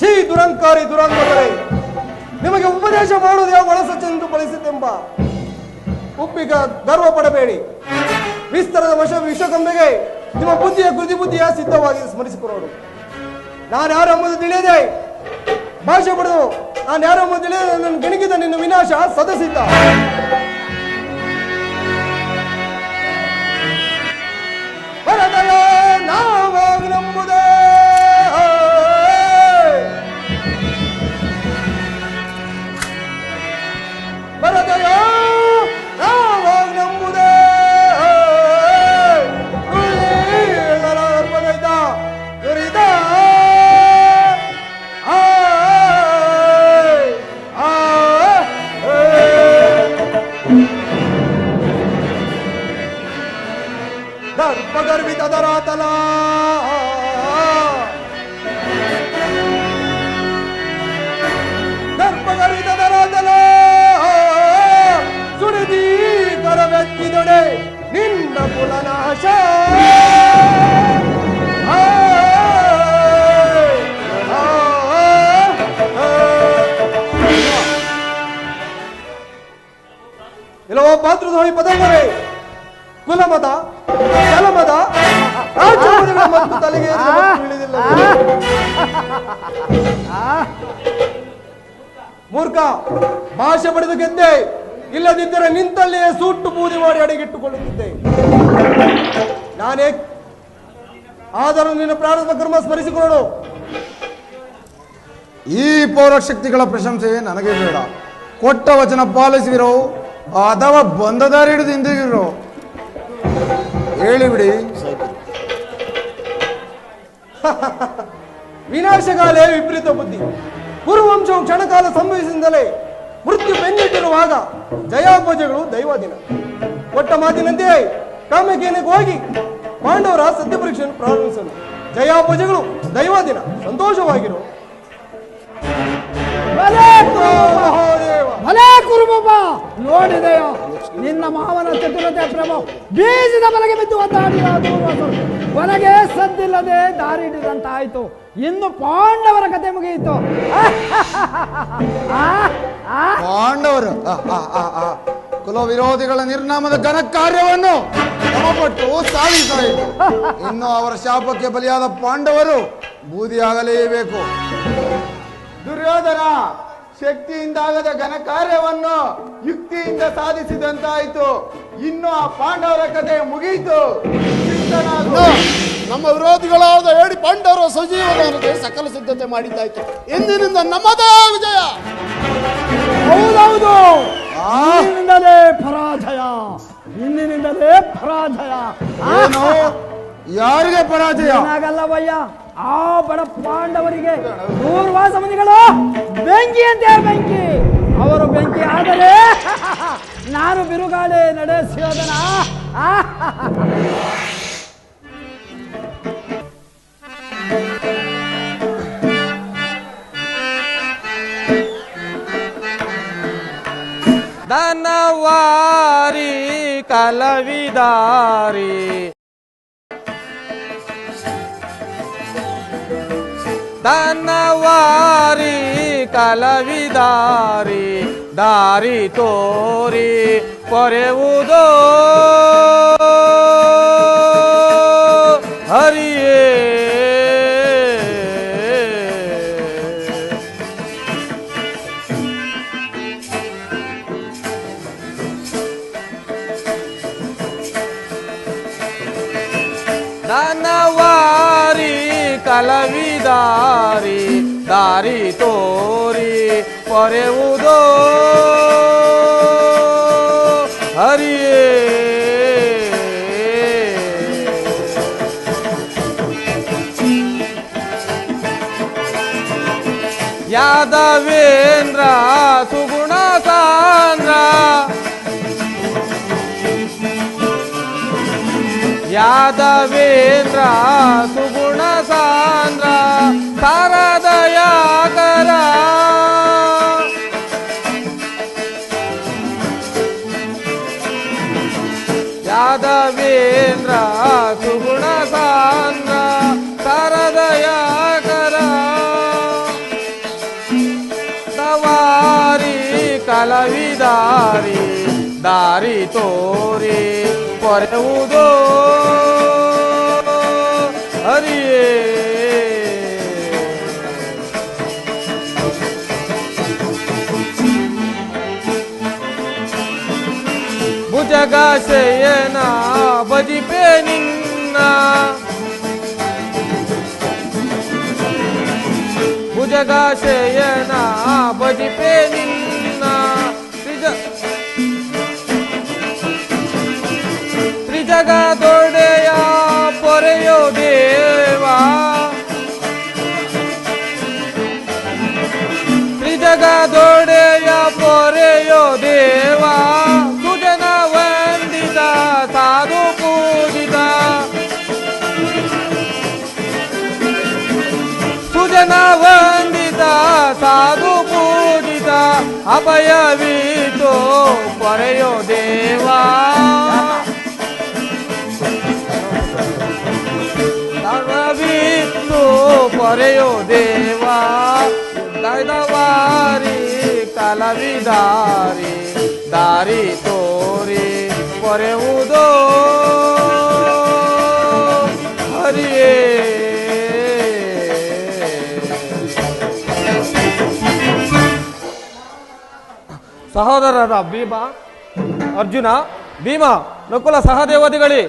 ಛೀ ದುರಂಕಾರಿ ದುರಂಗರೇ, ನಿಮಗೆ ಉಪದೇಶ ಮಾಡುವುದು ಯಾವ ಒಳಸಚ್ಚೆಂದು ಬಳಸಿದ್ದೆಂಬ ಉಪ್ಪಿಗ ಗರ್ವ ಪಡಬೇಡಿ. ವಿಸ್ತರದ ವಿಶ್ವಕಂಬೆಗೆ ನಿಮ್ಮ ಬುದ್ಧಿಯ ಸಿದ್ಧವಾಗಿ ಸ್ಮರಿಸಿಕೊಳ್ಳೋರು. ನಾನು ಯಾರು ಎಂಬುದು ತಿಳಿಯದೆ ಭಾಷೆ ಪಡೆದು ನಾನು ಯಾರು ಎಂಬುದು ತಿಳಿಯದೆ ನನ್ನ ಗಣಿಗಿದ ನಿನ್ನ ವಿನಾಶ ಸದಸಿದ್ಧ. ಬರದಯ ನಾವಾಗ ನಂಬುದೇ ಬರದಯ ನಾವಾಗ ನಂಬುದೇ ದುರಿದ ಗರ್ಭಿತ ದರಾತಲ ಗರ್ಭಗರ್ಭಿತ ದರಾತಲ ಸುಡಿದಿ ಕರವೆತ್ತಿದೊಡೆ ನಿನ್ನ ಕುಲನಾಶ. ಇಲ್ಲವೋ ಪಾತ್ರದ್ರೋಹಿ ಪದಂಗವೇ, ಕುಲಮತ ಜಲಮದ ರಾಜ್ಯಮದಗಳ ಮತ್ತು ತಲೆಗೆ ತಿಳಿದಿಲ್ಲ. ಮೂರ್ಖ, ಭಾಷೆ ಪಡೆದು ಗೆದ್ದೆ. ಇಲ್ಲದಿದ್ದರೆ ನಿಂತಲ್ಲಿಯೇ ಸುಟ್ಟು ಬೂದಿ ಮಾಡಿ ಅಡಿಗಿಟ್ಟುಕೊಳ್ಳುತ್ತಿದ್ದೆ. ನಾನೇ ಆದರೂ ನಿನ್ನ ಪ್ರಾರಂಭ ಕರ್ಮ ಸ್ಮರಿಸಿಕೊಳ್ಳು. ಈ ಪೌರಶಕ್ತಿಗಳ ಪ್ರಶಂಸೆ ನನಗೆ ಬೇಡ. ಕೊಟ್ಟ ವಚನ ಪಾಲಿಸಿರೋ ಅಥವಾ ಬಂದ ದಾರಿ ಹಿಡಿದು ಹಿಂದಿಗಿರೋ ಹೇಳಿಬಿಡಿ. ವಿನಾಶಕಾಲೇ ವಿಪರೀತ ಬುದ್ಧಿ. ಕುರುವಂಶವು ಕ್ಷಣಕಾಲ ಸಂಭವಿಸಿದಿಂದಲೇ ಮೃತ್ಯು ಬೆನ್ನಿಟ್ಟಿರುವಾಗ ಜಯಾಪಜಗಳು ದೈವ ದಿನ. ಕೊಟ್ಟ ಮಾತಿನಂತೆಯೇ ಕಾಮ್ಯಕೇನಕ್ಕೆ ಹೋಗಿ ಪಾಂಡವರ ಸತ್ಯ ಪರೀಕ್ಷೆಯನ್ನು ಪ್ರಾರಂಭಿಸಲು. ಜಯಾಪಜಗಳು ದೈವ ದಿನ. ಸಂತೋಷವಾಗಿರು. ಭಲೇ ಕುರುಬ, ನೋಡಿದೆಯೋ ನಿನ್ನ ಮಾವನ ಚತುರತೆ ಪ್ರಭಾವ ಬೀಜದ ಬಲಗೆ ಬಿದ್ದು ಒದ್ದಾಡಿದ ದೂರ್ವಾಸರು ಕೊನೆಗೆ ಸದ್ದಿಲ್ಲದೆ ದಾರಿ ಹಿಡಿದಂತಾಯ್ತು. ಇನ್ನು ಪಾಂಡವರ ಕತೆ ಮುಗಿಯಿತು. ಪಾಂಡವರು ಕುಲ ವಿರೋಧಿಗಳ ನಿರ್ನಾಮದ ಘನ ಕಾರ್ಯವನ್ನು ಶ್ರಮಪಟ್ಟು ಸಾಧಿಸಾಯಿತು. ಇನ್ನು ಅವರ ಶಾಪಕ್ಕೆ ಬಲಿಯಾದ ಪಾಂಡವರು ಬೂದಿಯಾಗಲೇಬೇಕು. ದುರ್ಯೋಧನ ಶಕ್ತಿಯಿಂದಾಗದ ಘನ ಕಾರ್ಯವನ್ನು ಯುಕ್ತಿಯಿಂದ ಸಾಧಿಸಿದಂತಾಯಿತು. ಇನ್ನು ಆ ಪಾಂಡವರ ಕಥೆ ಮುಗಿಯಿತು. ನಮ್ಮ ವಿರೋಧಿಗಳಾದ ಹೇಳಿ ಪಾಂಡವರ ಸಜೀವನಕ್ಕೆ ಸಕಲ ಸಿದ್ಧತೆ ಮಾಡಿದ್ದಾಯ್ತು. ಇಂದಿನಿಂದ ನಮ್ಮದೇ ವಿಜಯ. ಹೌದೌದು, ಇಂದಿನಿಂದಲೇ ಪರಾಜಯ, ಇಂದಿನಿಂದಲೇ ಪರಾಜಯ. ಏನು? ಯಾರಿಗೆ ಪರಾಜಯ? ಏನಾಗಲ್ಲವಯ್ಯ, ಆ ಬಡ ಪಾಂಡವರಿಗೆ ದೂರ್ವಾಸ ಮುನಿಗಳು ಬೆಂಕಿ ಅಂತೆ ಬೆಂಕಿ. ಅವರು ಬೆಂಕಿ ಆದರೆ ನಾನು ಬಿರುಗಾಳಿ ನಡೆಸಿಯೋದನ. ಧನವಾರಿ ಕಲವಿದಾರಿ ಧನವಾರಿ ಕಲವಿದಾರಿ ದಾರಿ ತೋರಿ ಪೊರೆವುದೋ ಹರಿಯೇ. ಧನವಾರಿ ಕಲವಿದಾರಿ ದಾರಿ ತೋರಿ ಪೊರೆವುದೋ ಹರಿಯೇ. ಯಾದವೇಂದ್ರ ಸುಗುಣ ಸಾಂದ್ರ ಯಾದವೇಂದ್ರ ಸುಗುಣ ಸಾಂದ್ರ ಶಾರದಯಾಕರ ಯಾದವೇಂದ್ರ ಸುಗುಣ ಸಾಂದ್ರ ಶಾರದಯಾಕರ ಸವಾರಿ ಕಲವಿದಾರಿ ದಾರಿ ತೋರಿ ಪೊರೆವುದೋ ಹರಿಯೇ. ಭುಜಗ ಶಯನ ಬದಿಪೆ ನಿನ್ನ ಭುಜಗ ಶಯನ ಬದಿಪೆ ನಿನ್ನ ತ್ರಿಜಗದೊಡೆಯ ಪೊರೆಯೋ ದೇವಾ ತ್ರಿಜಗದೊಡೆಯ ಪೊರೆಯೋ ದೇವಾ ಸುಜನ ವಂದಿತ ಸಾಧು ಪೂಜಿತ ಸುಜನ ವಂದಿತ ಸಾಧು ಪೂಜಿತ ಅಭಯವೀತೋ ಪೊರೆಯೋ ದೇವಾ ಸರ್ವವಿತ್ತು ಪೊರೆಯೋ ದೇವಾ ದೈದವಾರಿ ಕಲವಿದಾರಿ ದಾರಿ ತೋರಿ ಪೊರೆವುದೋ ಹರಿಯೇ. ಸಹೋದರರ ಭೀಮ ಅರ್ಜುನ ಭೀಮ ನಕುಲ ಸಹದೇವದಿಗಳೇ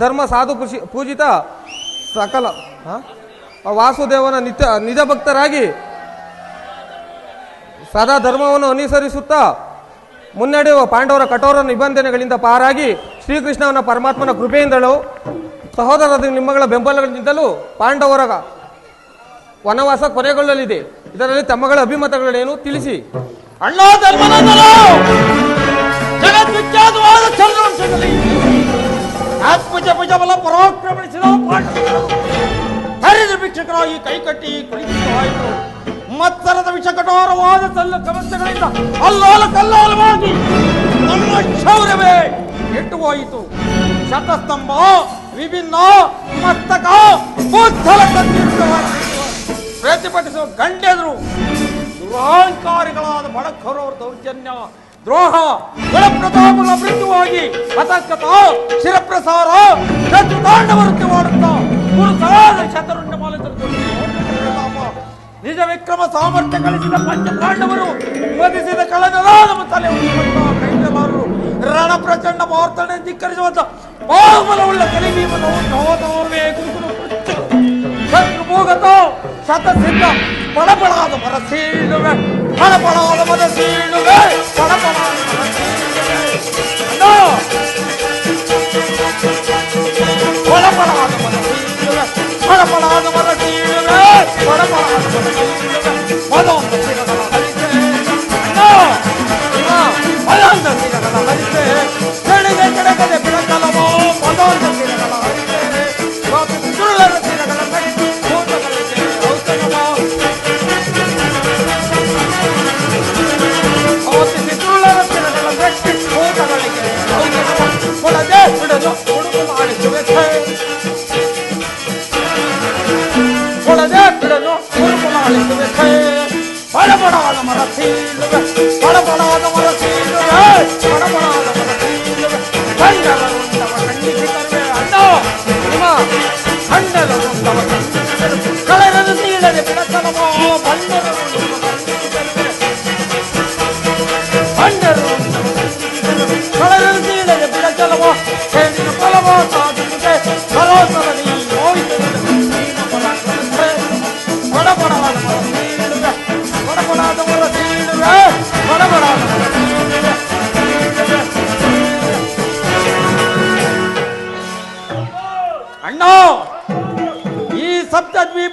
ಧರ್ಮ ಸಾಧು ಪೂಜಿತ ಸಕಲ ವಾಸುದೇವನ ನಿಜ ಭಕ್ತರಾಗಿ ಸದಾ ಧರ್ಮವನ್ನು ಅನುಸರಿಸುತ್ತಾ ಮುನ್ನಡೆಯುವ ಪಾಂಡವರ ಕಠೋರ ನಿಬಂಧನೆಗಳಿಂದ ಪಾರಾಗಿ ಶ್ರೀಕೃಷ್ಣವನ ಪರಮಾತ್ಮನ ಕೃಪೆಯಿಂದಲೂ ಸಹೋದರದ ನಿಮ್ಮಗಳ ಬೆಂಬಲಗಳಿಂದಲೂ ಪಾಂಡವರ ವನವಾಸ ಕೊನೆಗೊಳ್ಳಲಿದೆ. ಇದರಲ್ಲಿ ತಮ್ಮಗಳ ಅಭಿಮತಗಳೇನು ತಿಳಿಸಿ. ಅಣ್ಣ ಧರ್ಮನಂದನು ಜಗದ್ವಿಖ್ಯಾತವಾದ ಚಂದ್ರವಂಶದಲ್ಲಿ ಆತ್ಮಜ ಭುಜಬಲ ಪರಾಕ್ರಮಿಸಿದ ಪಾಂಡವರು ಹರಿದ ಭಿಕ್ಷಕರಾಗಿ ಕೈಕಟ್ಟಿ ಕುಳಿತವಾಯಿತು. ಮತ್ಸರದ ವಿಷಕಠೋರವಾದ ಸಮಸ್ಯೆಗಳಿಂದ ಅಲ್ಲೋಲ ಕಲ್ಲೋಲವಾಗಿ ನಮ್ಮ ಶೌರ್ಯವೇ ಕೆಟ್ಟು ಹೋಯಿತು. ಶತಸ್ತಂಭ ವಿಭಿನ್ನ ಮಸ್ತಕ ಭೂಸ್ಥಳ ಪ್ರತಿಭಟಿಸುವ ಗಂಡೆದರು ದುರಾಂಕಾರಿಗಳಾದ ಬಡಖರವರ ದೌರ್ಜನ್ಯ ದ್ರೋಹ ಗುಣಪ್ರತಾಪಗಳ ಮೃತ್ಯುವಾಗಿ ಹತಕತ ಶಿರಪ್ರಸಾರ ಶತ್ರುತಾಂಡವೃತ್ತಿ ಮಾಡುತ್ತಾ ಗುರುಸಾದ ಶತರುಂಡ ಮಾಲಿತರು ನಿಜ ವಿಕ್ರಮ ಸಾಮರ್ಥ್ಯ ಗಳಿಸಿದ ಪಂಚಪಾಂಡವರು ವಧಿಸಿದ ಕಳೆದರಾದ ತಲೆ ಕೈಲಾರರು ರಣ ಪ್ರಚಂಡ ಮಾರ್ತನೆ ಧಿಕ್ಕರಿಸುವಂತ ಬಾಹುಬಲವುಳ್ಳ ಕಲಿಭೀಮನವೇ ಶತ್ರು ಭೂಗತ ಶತಸಿದ್ಧ ಪಳಪಳಾದ ಮರ ಸೀಳುವೆ ಪಳಪಳಾದ ಮರ ಸೀಳುವೆ ಪಳಪಳಾದ ಮರ ಸೀಳುವೆ ಪಳಪಳಾದ ಮರ ಸೀಳುವೆ ಪಳಪಳಾದ ಮರ ಸೀಳುವೆ ಪಳಪಳಾದ ಮರ ಸೀಳುವೆ ಮದೊಂದು ಸಿರಗಳ ಹರಿಸೆ ಮದೊಂದು ಸಿರಗಳ ಹರಿಸೆ ಕೆಳಗೆ ಕೆಳಗಡೆ ಬೆಳಕಲವೋ ಮದೊಂದು ಸಿರಗಳ ಹರಿಸೆ ಸುಳ್ಳರ ಸಿರಗಳ ಕಡಿಸಿ ಭೂತಗಳಿಗೆ ಔತಣವ ಅವತ್ತಿಸಿ ಸುಳ್ಳರ ಸಿರಗಳ ಕಟ್ಟಿ ಭೂತಗಳಿಗೆ ಔತಣವ ಕೊಡದೆ ಬಿಡಲು ಹುಡುಗು ಮಾಡಿಸುವೆ ಕೊಡದೆ ಬಿಡಲು ಹುಡುಗು ಮಾಡಿಸುವೆ ಬಡಬಡಾದ ಮರ ಸೀಳುವೆ ಬಡಬಡಾದ ಮರ ಸೀಳುವೆ ಬಡಬಡಾದ ಮರ ಸೀಳುವೆ ಗಂಡರುಂಡವ ಖಂಡಿಸಿ ತರುವೆ ಅಣ್ಣ ನಿಮ್ಮ ಗಂಡರುಂಡವ ಖಂಡಿಸಿ ತರುವೆ ಕಳೆರದು ಸೀಳದೆ ಬಿಡಸಲವೋ ಬಂಡರುಂಡವ ಖಂಡಿಸಿ ತರುವೆ ಬಂಡರುಂಡವ ಖಂಡಿಸಿ ತರುವೆ ಕಳೆರದು ಸೀಳದೆ ಬಿಡಸಲವೋ ಹೆಣ್ಣಿನ ಫಲವೋ ಸಾಧಿಸಿದೆ ಕಲೋಸದಲ್ಲಿ ಹೋಯಿತು ಬಡ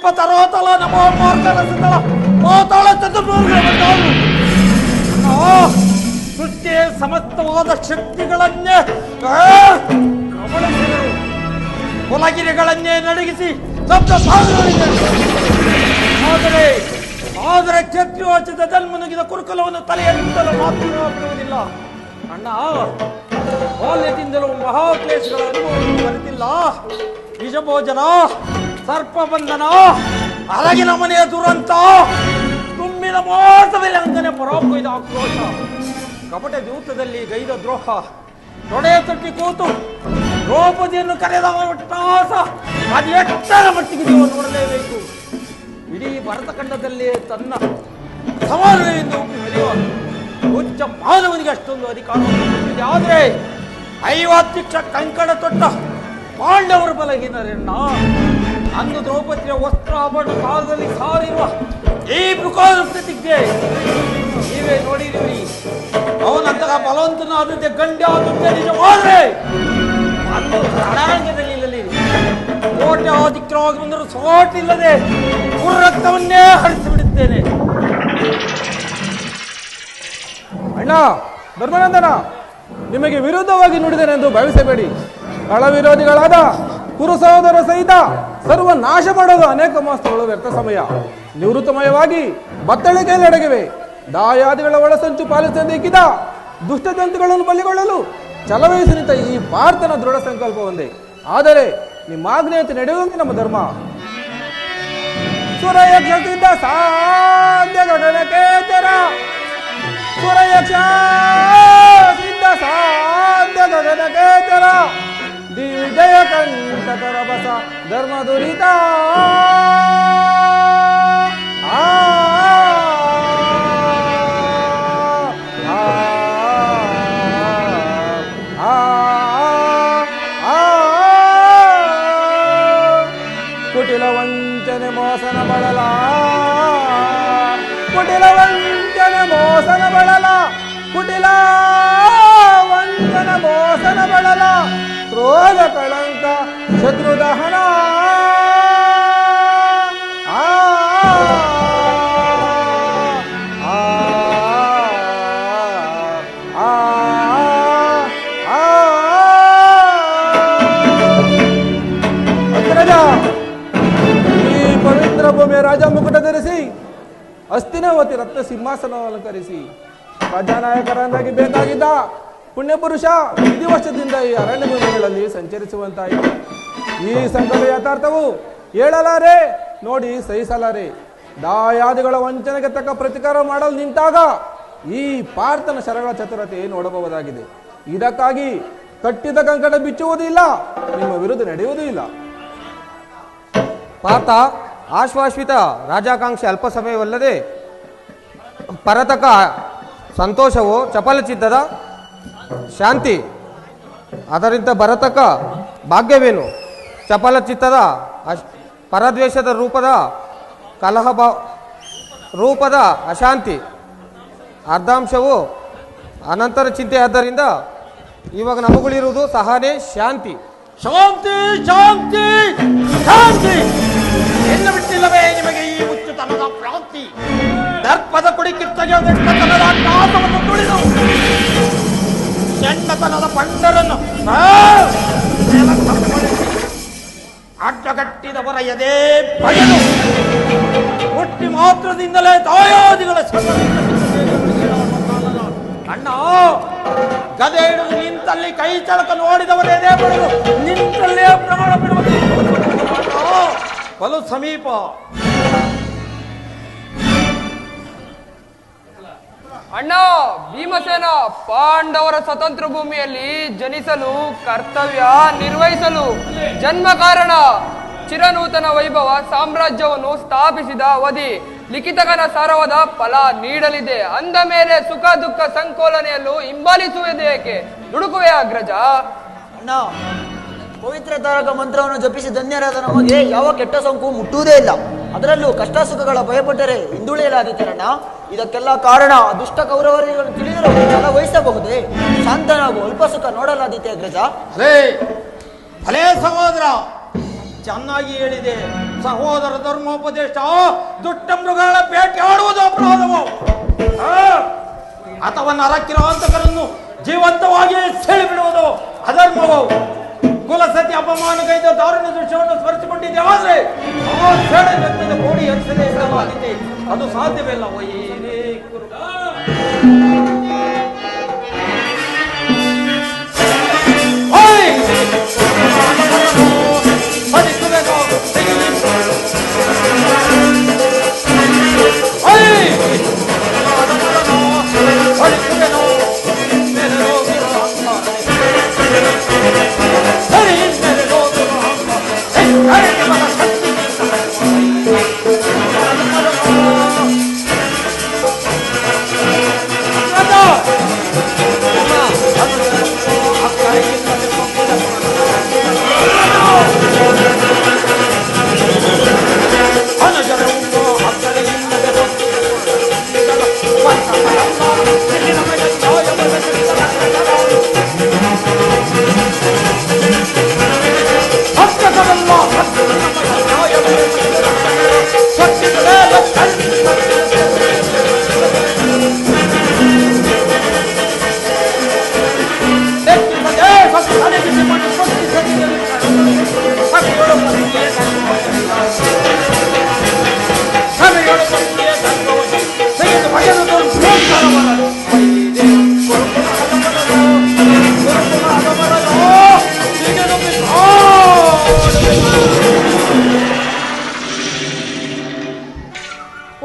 ದೀಪ ತರೋತಲ ನಮೋ ಮಾರ್ಗಲ ಸುತ್ತಲ ಮೋತಾಳ ಸೃಷ್ಟಿಯ ಸಮಸ್ತವಾದ ಶಕ್ತಿಗಳನ್ನೇ ಗಮನಿಸಿದರು. ಕುಲಗಿರಿಗಳನ್ನೇ ನಡಗಿಸಿ ಶಬ್ದ ಸಾಧನೆ. ಆದರೆ ಕ್ಷತ್ರಿಯೋಚಿತ ಜನ್ಮನುಗಿದ ಕುರುಕುಲವನ್ನು ತಲೆಯಲ್ಲಿಂದಲೂ ಮಾತನಾಡುವುದಿಲ್ಲ. ಅಣ್ಣ, ಬಾಲ್ಯದಿಂದಲೂ ಮಹಾಕ್ಲೇಶಗಳ ಅನುಭವವನ್ನು ಬರೆದಿಲ್ಲ. ವಿಷಭೋಜನ, ಸರ್ಪಬಂಧನ, ಅರಗಿನ ಮನೆಯ ದುರಂತ, ತುಂಬಿದ ಮೋಸದಲ್ಲಿ ಅಂಗನೆ ಪರಾಕೊಯ್ದ ಆಕ್ರೋಶ, ಕಪಟ ಜೂತದಲ್ಲಿ ಗೈದ ದ್ರೋಹ, ತೊಡೆಯ ತಟ್ಟಿ ಕೂತು ದ್ರೌಪದಿಯನ್ನು ಕರೆದ ಒಟ್ಟಾಸ, ಅದು ಎಷ್ಟರ ಮಟ್ಟಿಗೆ ನೀವು ನೋಡಲೇಬೇಕು. ಇಡೀ ಭರತಖಂಡದಲ್ಲಿ ತನ್ನ ಸಮಾನವೆಂದು ಮೆರೆಯುವ ಉಚ್ಚ ಮಾನವನಿಗೆ ಅಷ್ಟೊಂದು ಅಧಿಕಾರ. ಆದರೆ 50 ಲಕ್ಷ ಕಂಕಣ ತೊಟ್ಟ ಪಾಂಡವರ ಬಲಹೀನರನ್ನ ಅಂದು ದ್ರೌಪದಿಯ ವಸ್ತ್ರ ಆಭರಣ ಕಾಲದಲ್ಲಿ ಸಾರಿರುವ ಈ ಮೃಗಾಲ ಪ್ರತಿಜ್ಞೆ ನೀವೇ ನೋಡಿರುವಿರಿ. ಅವನಂತಹ ಬಲವಂತನಾದದ್ದೇ ಗಂಡ ಆದದ್ದೇ ನಿಜವಾದ್ರೆ ಅಂದು ರಣರಂಗದಲ್ಲಿ ಇಲ್ಲಲಿ ಕೋಟೆ ಆಧಿಕ್ಯವಾಗಿ ಬಂದರೂ ಸೋಟಿಲ್ಲದೆ ರಕ್ತವನ್ನೇ ಹರಿಸಿಬಿಡುತ್ತೇನೆ. ಅಣ್ಣ ಧರ್ಮನಂದನ, ನಿಮಗೆ ವಿರುದ್ಧವಾಗಿ ನುಡಿದನೆಂದು ಭಾವಿಸಬೇಡಿ. ಕಳ ವಿರೋಧಿಗಳಾದ ಕುರು ಸಹೋದರ ಸಹಿತ ಸರ್ವ ನಾಶ ಮಾಡೋದು ಅನೇಕ ಮಾಸಗಳು ವ್ಯರ್ಥ ಸಮಯ. ನಿವೃತ್ತಮಯವಾಗಿ ಬತ್ತಳಿಕೆಯಲ್ಲಿಡಗಿವೆ. ದಾಯಾದಿಗಳ ಒಳಸಂಚು ಪಾಲಿಸಬೇಕಿದ್ದ ದುಷ್ಟಜಂತುಗಳನ್ನು ಬಲಿಗೊಳ್ಳಲು ಛಲವಹಿಸಿ ನಿಂತ ಈ ಪಾರ್ಥನ ದೃಢ ಸಂಕಲ್ಪ ಒಂದೇ. ಆದರೆ ನಿಮ್ಮ ಆಜ್ಞೆಯಂತೆ ನಡೆಯುವಂತೆ ನಮ್ಮ ಧರ್ಮ. ಸುರಯಕ್ಷದಿಂದ ಸಾಧ್ಯ ಗಗನಕೇತರ, ಸುರಯಕ್ಷದಿಂದ ಸಾಧ್ಯ ಗಗನಕೇತರ, ದಿವಿಜಯ ಕಂಟಕರ ಬಸ ಧರ್ಮ ದುರಿತ. ಕುಟಿಲ ವಂಚನೆ ಮೋಸನ ಬಳಲ, ಕುಟಿಲ ವಂಚನೆ ಮೋಸನ ಬಳಲ, ಕುಟಿಲ ವಂಚನ ಮೋಸನ ಬಳಲ, ಕ್ರೋಧ ಕಳಂಕ ಶತ್ರು ದಹನ. ಭೂಮಿಯ ರಾಜ ಮುಕುಟ ಧರಿಸಿ ಹಸ್ತಿನಾವತಿ ರತ್ನ ಸಿಂಹಾಸನ ಅಲಂಕರಿಸಿ ಪ್ರಜಾನಾಯಕರನ್ನಾಗಿ ಬೇಕಾಗಿದ್ದ ಪುಣ್ಯ ಪುರುಷ ವಿಧಿವಶದಿಂದ ಈ ಅರಣ್ಯ ಭೂಮಿಗಳಲ್ಲಿ ಸಂಚರಿಸುವಂತಾಯಿತು. ಈ ಸಂಕಟ ಯಥಾರ್ಥವು ಹೇಳಲಾರೆ, ನೋಡಿ ಸಹಿಸಲಾರೆ. ದಾಯಾದಿಗಳ ವಂಚನೆಗೆ ತಕ್ಕ ಪ್ರತಿಕಾರ ಮಾಡಲು ನಿಂತಾಗ ಈ ಪಾರ್ಥನ ಶರಗಳ ಚತುರತೆ ನೋಡಬಹುದಾಗಿದೆ. ಇದಕ್ಕಾಗಿ ಕಟ್ಟಿದ ಕಂಕಣ ಬಿಚ್ಚುವುದಿಲ್ಲ, ನಿಮ್ಮ ವಿರುದ್ಧ ನಡೆಯುವುದೂ ಇಲ್ಲ. ಪಾರ್ಥ ಆಶ್ವಾಶ್ವಿತ ರಾಜಾಕಾಂಕ್ಷೆ ಅಲ್ಪ ಸಮಯವಲ್ಲದೆ ಪರತಕ ಸಂತೋಷವು ಚಪಲಚಿತ್ತದ ಶಾಂತಿ. ಅದರಿಂದ ಬರತಕ್ಕ ಭಾಗ್ಯವೇನು? ಚಪಲಚಿತ್ತದ ಪರದ್ವೇಷದ ರೂಪದ ಕಲಹ ರೂಪದ ಅಶಾಂತಿ. ಅರ್ಧಾಂಶವು ಅನಂತರ ಚಿಂತೆ. ಆದ್ದರಿಂದ ಇವಾಗ ನಮಗಳಿರುವುದು ಸಹನೆ, ಶಾಂತಿ. ಶಾಂತಿ ಶಾಂತಿ ಶಾಂತಿ ಎಂದು ಬಿಟ್ಟಿಲ್ಲವೇ ನಿಮಗೆ ಈ ಹುಚ್ಚುತನದ ಭ್ರಾಂತಿ? ದರ್ಪದ ಕುಡಿಕಿತ್ತಗೆ ಆಕಾಶವನ್ನು ತುಳಿದು ಚೆಂಡತನದ ಪಂಡರನ್ನು ಅಡ್ಡಗಟ್ಟಿದವರ ಎದೆ ಬಗೆದು ಹುಟ್ಟಿ ಮಾತ್ರದಿಂದಲೇ ದಾಯಾದಿಗಳ ಅಣ್ಣ ಗದೆ ಹಿಡಿದು ನಿಂತಲ್ಲಿ ಕೈ ಚಳಕ ನೋಡಿದವರೇ ಬರೆದು ನಿಂತಲ್ಲೇ ಪ್ರಾಣ ಬಿಡುವುದು ಬಲು ಸಮೀಪ. ಅಣ್ಣ ಭೀಮಸೇನ ಪಾಂಡವರ ಸ್ವತಂತ್ರ ಭೂಮಿಯಲ್ಲಿ ಜನಿಸಲು, ಕರ್ತವ್ಯ ನಿರ್ವಹಿಸಲು ಜನ್ಮ ಕಾರಣ. ಚಿರನೂತನ ವೈಭವ ಸಾಮ್ರಾಜ್ಯವನ್ನು ಸ್ಥಾಪಿಸಿದ ಅವಧಿ ಲಿಖಿತಗನ ಸಾರವಾದ ಫಲ ನೀಡಲಿದೆ. ಅಂದ ಮೇಲೆ ಸುಖ ದುಃಖ ಸಂಕೋಲನೆಯಲ್ಲೂ ಹಿಂಬಾಲಿಸುವುದೇಕೆ? ದುಡುಕುವೆ ಅಗ್ರಜ. ಅಣ್ಣ, ಪವಿತ್ರ ತಾರಕ ಮಂತ್ರವನ್ನು ಜಪಿಸಿ ಧನ್ಯರಾದ ನಮಗೆ ಯಾವ ಕೆಟ್ಟ ಸೋಂಕು ಮುಟ್ಟುವುದೇ ಇಲ್ಲ. ಅದರಲ್ಲೂ ಕಷ್ಟ ಸುಖಗಳ ಭಯಪಟ್ಟರೆ ಹಿಂದುಳಿಯಲಾದೀತರಣ್ಣ. ಇದಕ್ಕೆಲ್ಲ ಕಾರಣ ದುಷ್ಟ ಕೌರವರಿಗಳನ್ನು ತಿಳಿದರೂ ಫಲ ವಹಿಸಬಹುದೇ? ಶಾಂತನಾಗು, ಅಲ್ಪ ಸುಖ ನೋಡಲಾದೀತೆ ಅಗ್ರಜ. ಅಲೇ ಸಹೋದರ, ಚೆನ್ನಾಗಿ ಹೇಳಿದೆ. ಸಹೋದರ ಧರ್ಮೋಪದೇಶ ದುಷ್ಟ ಮೃಗಗಳ ಬೇಟೆಯಾಡುವುದು ಅಪರಾಧವು, ಅಥವಾ ನರಕಿರೋ ಹಂತಕರನ್ನು ಜೀವಂತವಾಗಿಯೇ ಸೆಳಿ ಬಿಡುವುದು ಅಧರ್ಮವು. ಕುಲಸತಿ ಅಪಮಾನಗೈದ ದಾರುಣ ದೃಶ್ಯವನ್ನು ಸ್ಮರಿಸಿಕೊಂಡಿದ್ದೆ. ಆದ್ರೆ ಆ ಸೆಳೆ ರಕ್ತದ ಕೋಡಿ ಹರಿಸಲೇ ಇರಲಾಗಿದೆ. ಅದು ಸಾಧ್ಯವಿಲ್ಲ. ವೈರೇ ಕುರು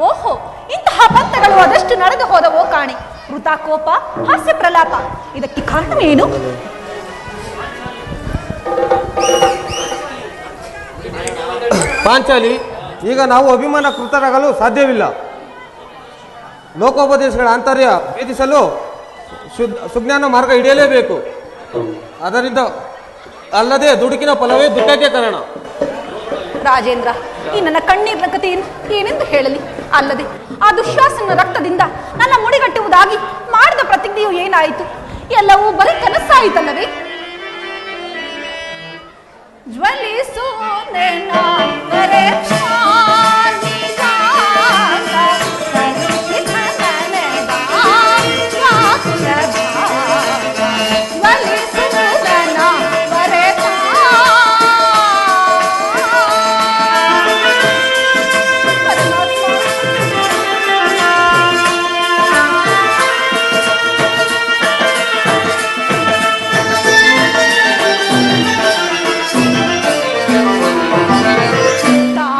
ಓಹೋ, ಇಂತಹ ಪಂಥಗಳು ಅದೆಷ್ಟು ನಡೆದು ಹೋದವೋ ಕಾಣೆ. ವೃಥಾ ಕೋಪ, ಹಾಸ್ಯ ಪ್ರಲಾಪ, ಇದಕ್ಕೆ ಕಾರಣವೇನು? ಪಾಂಚಾಲಿ, ಈಗ ನಾವು ಅಭಿಮಾನ ಕೃತರಾಗಲು ಸಾಧ್ಯವಿಲ್ಲ. ಲೋಕೋಪದೇಶಗಳ ಆಂತರ್ಯ ಭೇದಿಸಲು ಸುಜ್ಞಾನ ಮಾರ್ಗ ಹಿಡಿಯಲೇಬೇಕು. ಅದರಿಂದ ಅಲ್ಲದೆ ದುಡುಕಿನ ಫಲವೇ ದುಃಖಕ್ಕೆ ಕಾರಣ. ರಾಜೇಂದ್ರ, ಈ ನನ್ನ ಕಣ್ಣೀರಿನ ಕಥೆ ಏನೆಂದು ಹೇಳಲಿ? ಅಲ್ಲದೆ ಆ ದುಶ್ಯಾಸನ ರಕ್ತದಿಂದ ನನ್ನ ಮುಡಿಗಟ್ಟುವುದಾಗಿ ಮಾಡಿದ ಪ್ರತಿಜ್ಞೆಯು ಏನಾಯಿತು? ಎಲ್ಲವೂ ಬರೀ ಕನಸಾಯಿತಲ್ಲವೇ? ಜ್ವಲಿಸು ತಾ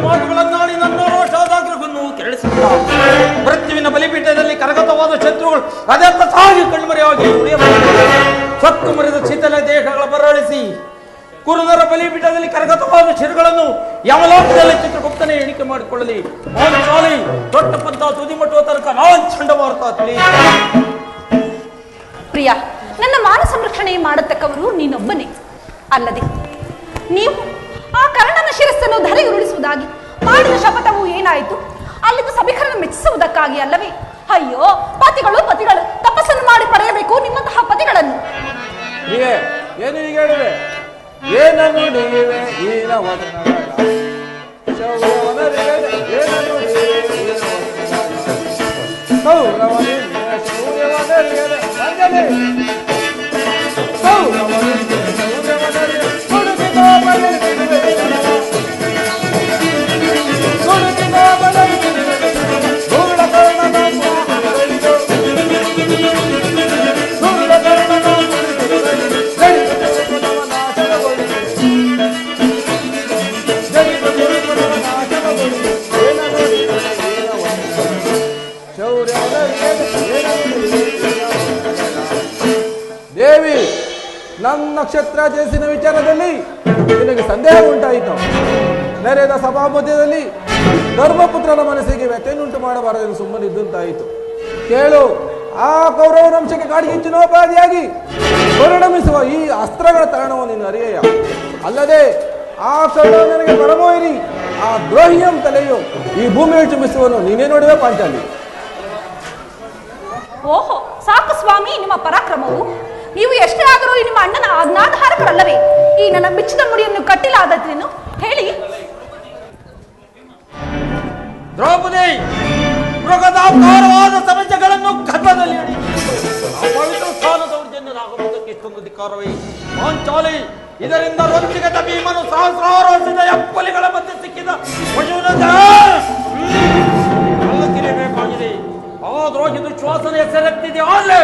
ಮಾತುಗಳನ್ನಾಡಿ ನನ್ನ ರೋಷಾದಾಗ್ರಹವನ್ನು ಕೆರಳಿಸಿದ ಮೃತ್ಯುವಿನ ಬಲಿಪೀಠದಲ್ಲಿ ಕರಗತವಾದ ಶತ್ರುಗಳು ಅದೆಲ್ಲ ಸಾಗಿ ಕಣ್ಮರೆಯಾಗಿ ಉಳಿಯಬಹುದು. ಸತ್ತು ಮರಿದ ಶೀತಲ ದೇಹಗಳ ಬರಳಿಸಿ ಕುರುನರ ಬಲಿಪೀಠದಲ್ಲಿ ಕರಗತವಾದ ಶಿರಗಳನ್ನು ಯಮಲೋಕದಲ್ಲಿ ಚಿತ್ರಗುಪ್ತನೇ ಎಣಿಕೆ ಮಾಡಿಕೊಳ್ಳಲಿ. ಮೌನಶಾಲಿ ದೊಡ್ಡ ಪಂಥ ತುದಿ ಮುಟ್ಟುವ ತನಕ ನಾನ್ ಚಂಡಮಾರುತ ತಿಳಿ. ಪ್ರಿಯ, ನನ್ನ ಮಾನ ಸಂರಕ್ಷಣೆ ಮಾಡತಕ್ಕವರು ನೀನೊಬ್ಬನೇ ಅಲ್ಲದೆ ನೀವು ಆ ಕರ್ಣನ ಶಿರಸ್ಸನ್ನು ಧರೆಯುರುಳಿಸುವುದಾಗಿ ಮಾಡಿದ ಶಪಥವು ಏನಾಯಿತು? ಅಲ್ಲಿದ್ದ ಸಭಿಕರನ್ನು ಮೆಚ್ಚಿಸುವುದಕ್ಕಾಗಿ ಅಲ್ಲವೇ? ಅಯ್ಯೋ, ಪತಿಗಳು ತಪಸ್ಸನ್ನು ಮಾಡಿ ಪಡೆಯಬೇಕು ನಿಮ್ಮಂತಹ ಪತಿಗಳನ್ನು. ಏನು ಈಗ ಹೇಳಿವೆ? ಏನನ್ನು ನೀವೆ ಈನ ವದನಗಳ ದೇವಿ, ನನ್ನ ನಕ್ಷತ್ರ ಜೇಸಿನ ವಿಚಾರದಲ್ಲಿ ನಿನಗೆ ಸಂದೇಹ ಉಂಟಾಯಿತು. ನೆರೆದ ಸಭಾ ಮಧ್ಯದಲ್ಲಿ ಧರ್ಮಪುತ್ರನ ಮನಸ್ಸಿಗೆ ವ್ಯಥೆಯನ್ನುಂಟು ಮಾಡಬಾರದೆಂದು ಸುಮ್ಮನಿದ್ದಂತಾಯಿತು. ಕೇಳು, ಆ ಕೌರವ ವಂಶಕ್ಕೆ ಕಾಡಿಗಿಚ್ಚಿನೋಪಾದಿಯಾಗಿ ಪರಿಣಮಿಸುವ ಈ ಅಸ್ತ್ರಗಳ ತರಣವು ನಿನ್ನ ಅರಿಯೆಯ. ಅಲ್ಲದೆ ಆ ಕೌರವ ನನಗೆ ಪರಮೋಯಿರಿ, ಆ ದ್ರೋಹಿಯಂ ತಲೆಯು ಈ ಭೂಮಿಯಲ್ಲಿ ಚುಂಬಿಸುವನು ನೀನೇ ನೋಡಿವೆ ಪಾಂಚಾಲಿ. ಓಹೋ, ಸಾಕು ಸ್ವಾಮಿ ನಿಮ್ಮ ಪರಾಕ್ರಮವು. ನೀವು ಎಷ್ಟೇ ಆದರೂ ನಿಮ್ಮ ಅಣ್ಣನ ಆಜ್ಞಾಧಾರಕರಲ್ಲವೇ? ಈ ನನ್ನ ಬಿಚ್ಚಿದ ಮುಡಿಯನ್ನು ಕಟ್ಟಿಲಾದದ್ರೇನು ಹೇಳಿ. ದ್ರೌಪದಿ, ಮೃಗದಾಕಾರವಾದ ಸಮಸ್ಯೆಗಳನ್ನು ಗರ್ಭದಲ್ಲಿ ಪವಿತ್ರ ಸ್ಥಾನ ದೌರ್ಜನ್ಯನಾಗುವುದಕ್ಕೆ ಇಷ್ಟೊಂದು ಧಿಕ್ಕಾರವೇ? ಪಾಂಚಾಲಿ, ಇದರಿಂದ ರೊಚ್ಚಿಗೆದ ಭೀಮನು ಸಹಸ್ರಾರು ವರ್ಷದ ಎಪ್ಪಲಿಗಳ ಮಧ್ಯೆ ಸಿಕ್ಕಿದ ಬೇಕಾಗಿದೆ. ಆ ದ್ರೋಹಿ ದುಶ್ವಾಸನೆ ಹೆಸರೆತ್ತಿದೆ. ಆದರೆ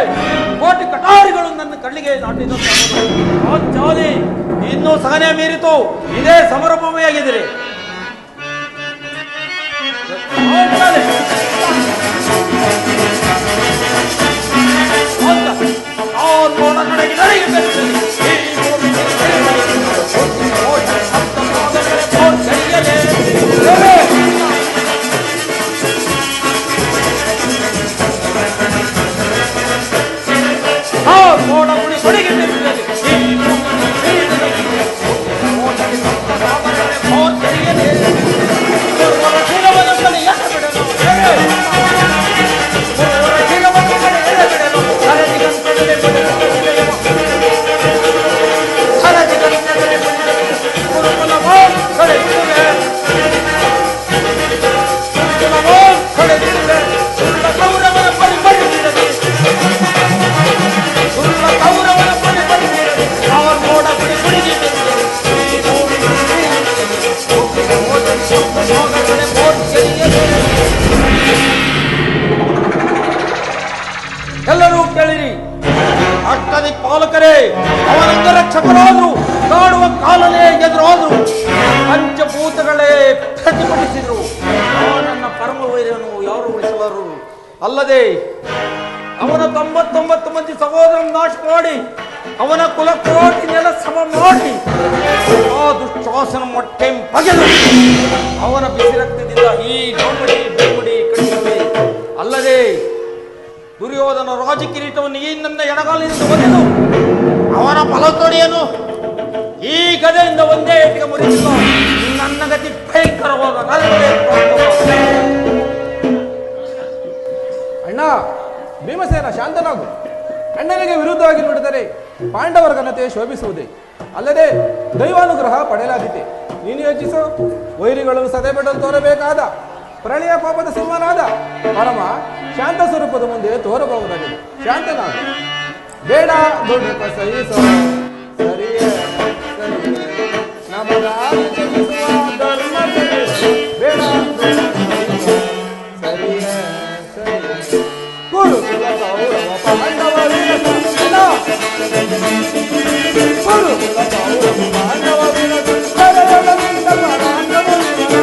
ಕೋಟಿ ಕಟಾರಿಗಳು ನನ್ನ ಕಣ್ಣಿಗೆ ನಾಟಿದ ಪಾಂಚಾಲಿ, ಇನ್ನೂ ಸಹನೆ ಮೀರಿತು. ಇದೇ ಸಮರ ಭೂಮಿಯಾಗಿದ್ದೀರಿ. ಎಲ್ಲರೂ ಕೇಳಿರಿ, ಅಷ್ಟದಿ ಪಾಲಕರೇ, ಅವನಂಗ ರಕ್ಷಕರಾದ್ರು ಮಾಡುವ ಕಾಲನೇ ಎದುರಾದರು. ಪಂಚಭೂತಗಳೇ ಪ್ರತಿಭಟಿಸಿದರು. ನನ್ನ ಪರಮ ವೈರ್ಯನು ಯಾರು ಉಳಿಸಲಾರರು. ಅಲ್ಲದೆ ಅವನ 99 ಮಂದಿ ಸಹೋದರ ನಾಶ ಮಾಡಿ ಅವನ ಕುಲಕೋಟಿ ನೆಲ ಸಮ ಮಾಡಿ ಆ ದುಶ್ವಾಸನ ಮೊಟ್ಟೆ ಬಗೆದು ಅವನ ಬಿಸಿ ರಕ್ತದಿಂದ ಈ ಡೊಂಬಡಿ ಬೆಂಬಡಿ ಕಟ್ಟಿವೆ. ಅಲ್ಲದೆ ದುರ್ಯೋಧನ ರಾಜಕಿರೀಟವನ್ನು ಈ ನನ್ನ ಎಡಗಾಲಿನಿಂದ ಒದೆದು ಅವನ ಫಲತೋಡಿಯನ್ನು ಈ ಗದೆಯಿಂದ ಒಂದೇ ಏಟಿಗೆ ಮುರಿದಿಲ್ಲ. ನನ್ನ ಗತಿ ಭಯಂಕರವಾದ ನರಕವೇ ಪ್ರಾಪ್ತವಾಗಿದೆ. ಅಣ್ಣ ಭೀಮಸೇನ, ಶಾಂತನಾಗು. ಅಣ್ಣನಿಗೆ ವಿರುದ್ಧವಾಗಿ ನುಡಿದರೆ ಪಾಂಡವರ ಘನತೆ ಶೋಭಿಸುವುದೇ, ಅಲ್ಲದೆ ದೈವಾನುಗ್ರಹ ಪಡೆಯಲಾದೀತೆ. ನೀನು ಯೋಚಿಸು. ವೈರಿಗಳನ್ನು ಸದೆಬೆಡಲು ತೋರಬೇಕಾದ ಪ್ರಳಯ ಕೋಪದ ಸಿಂಹನಾದ ಪರಮ ಶಾಂತ ಸ್ವರೂಪದ ಮುಂದೆ ತೋರಬಹುದಾಗಿದೆ. ಶಾಂತನಾಗು. ಬೇಡ ದುಡುಕ ಸಹಿಸೋ ಸರಿಯೇ ನಮಗಾಗಿ ಚಲಿಸುವ ಧರ್ಮ ಬೇಡ ಸರಿಯೇ ಕುರುಕುಲ ಕೌರವ ಪಾಂಡವ ವಿನತ ಕುರುಕುಲ ಕೌರವ ಪಾಂಡವ ವಿನತ ಸರಯದಿಂದ ಪರಾಂಡವ ವಿನತ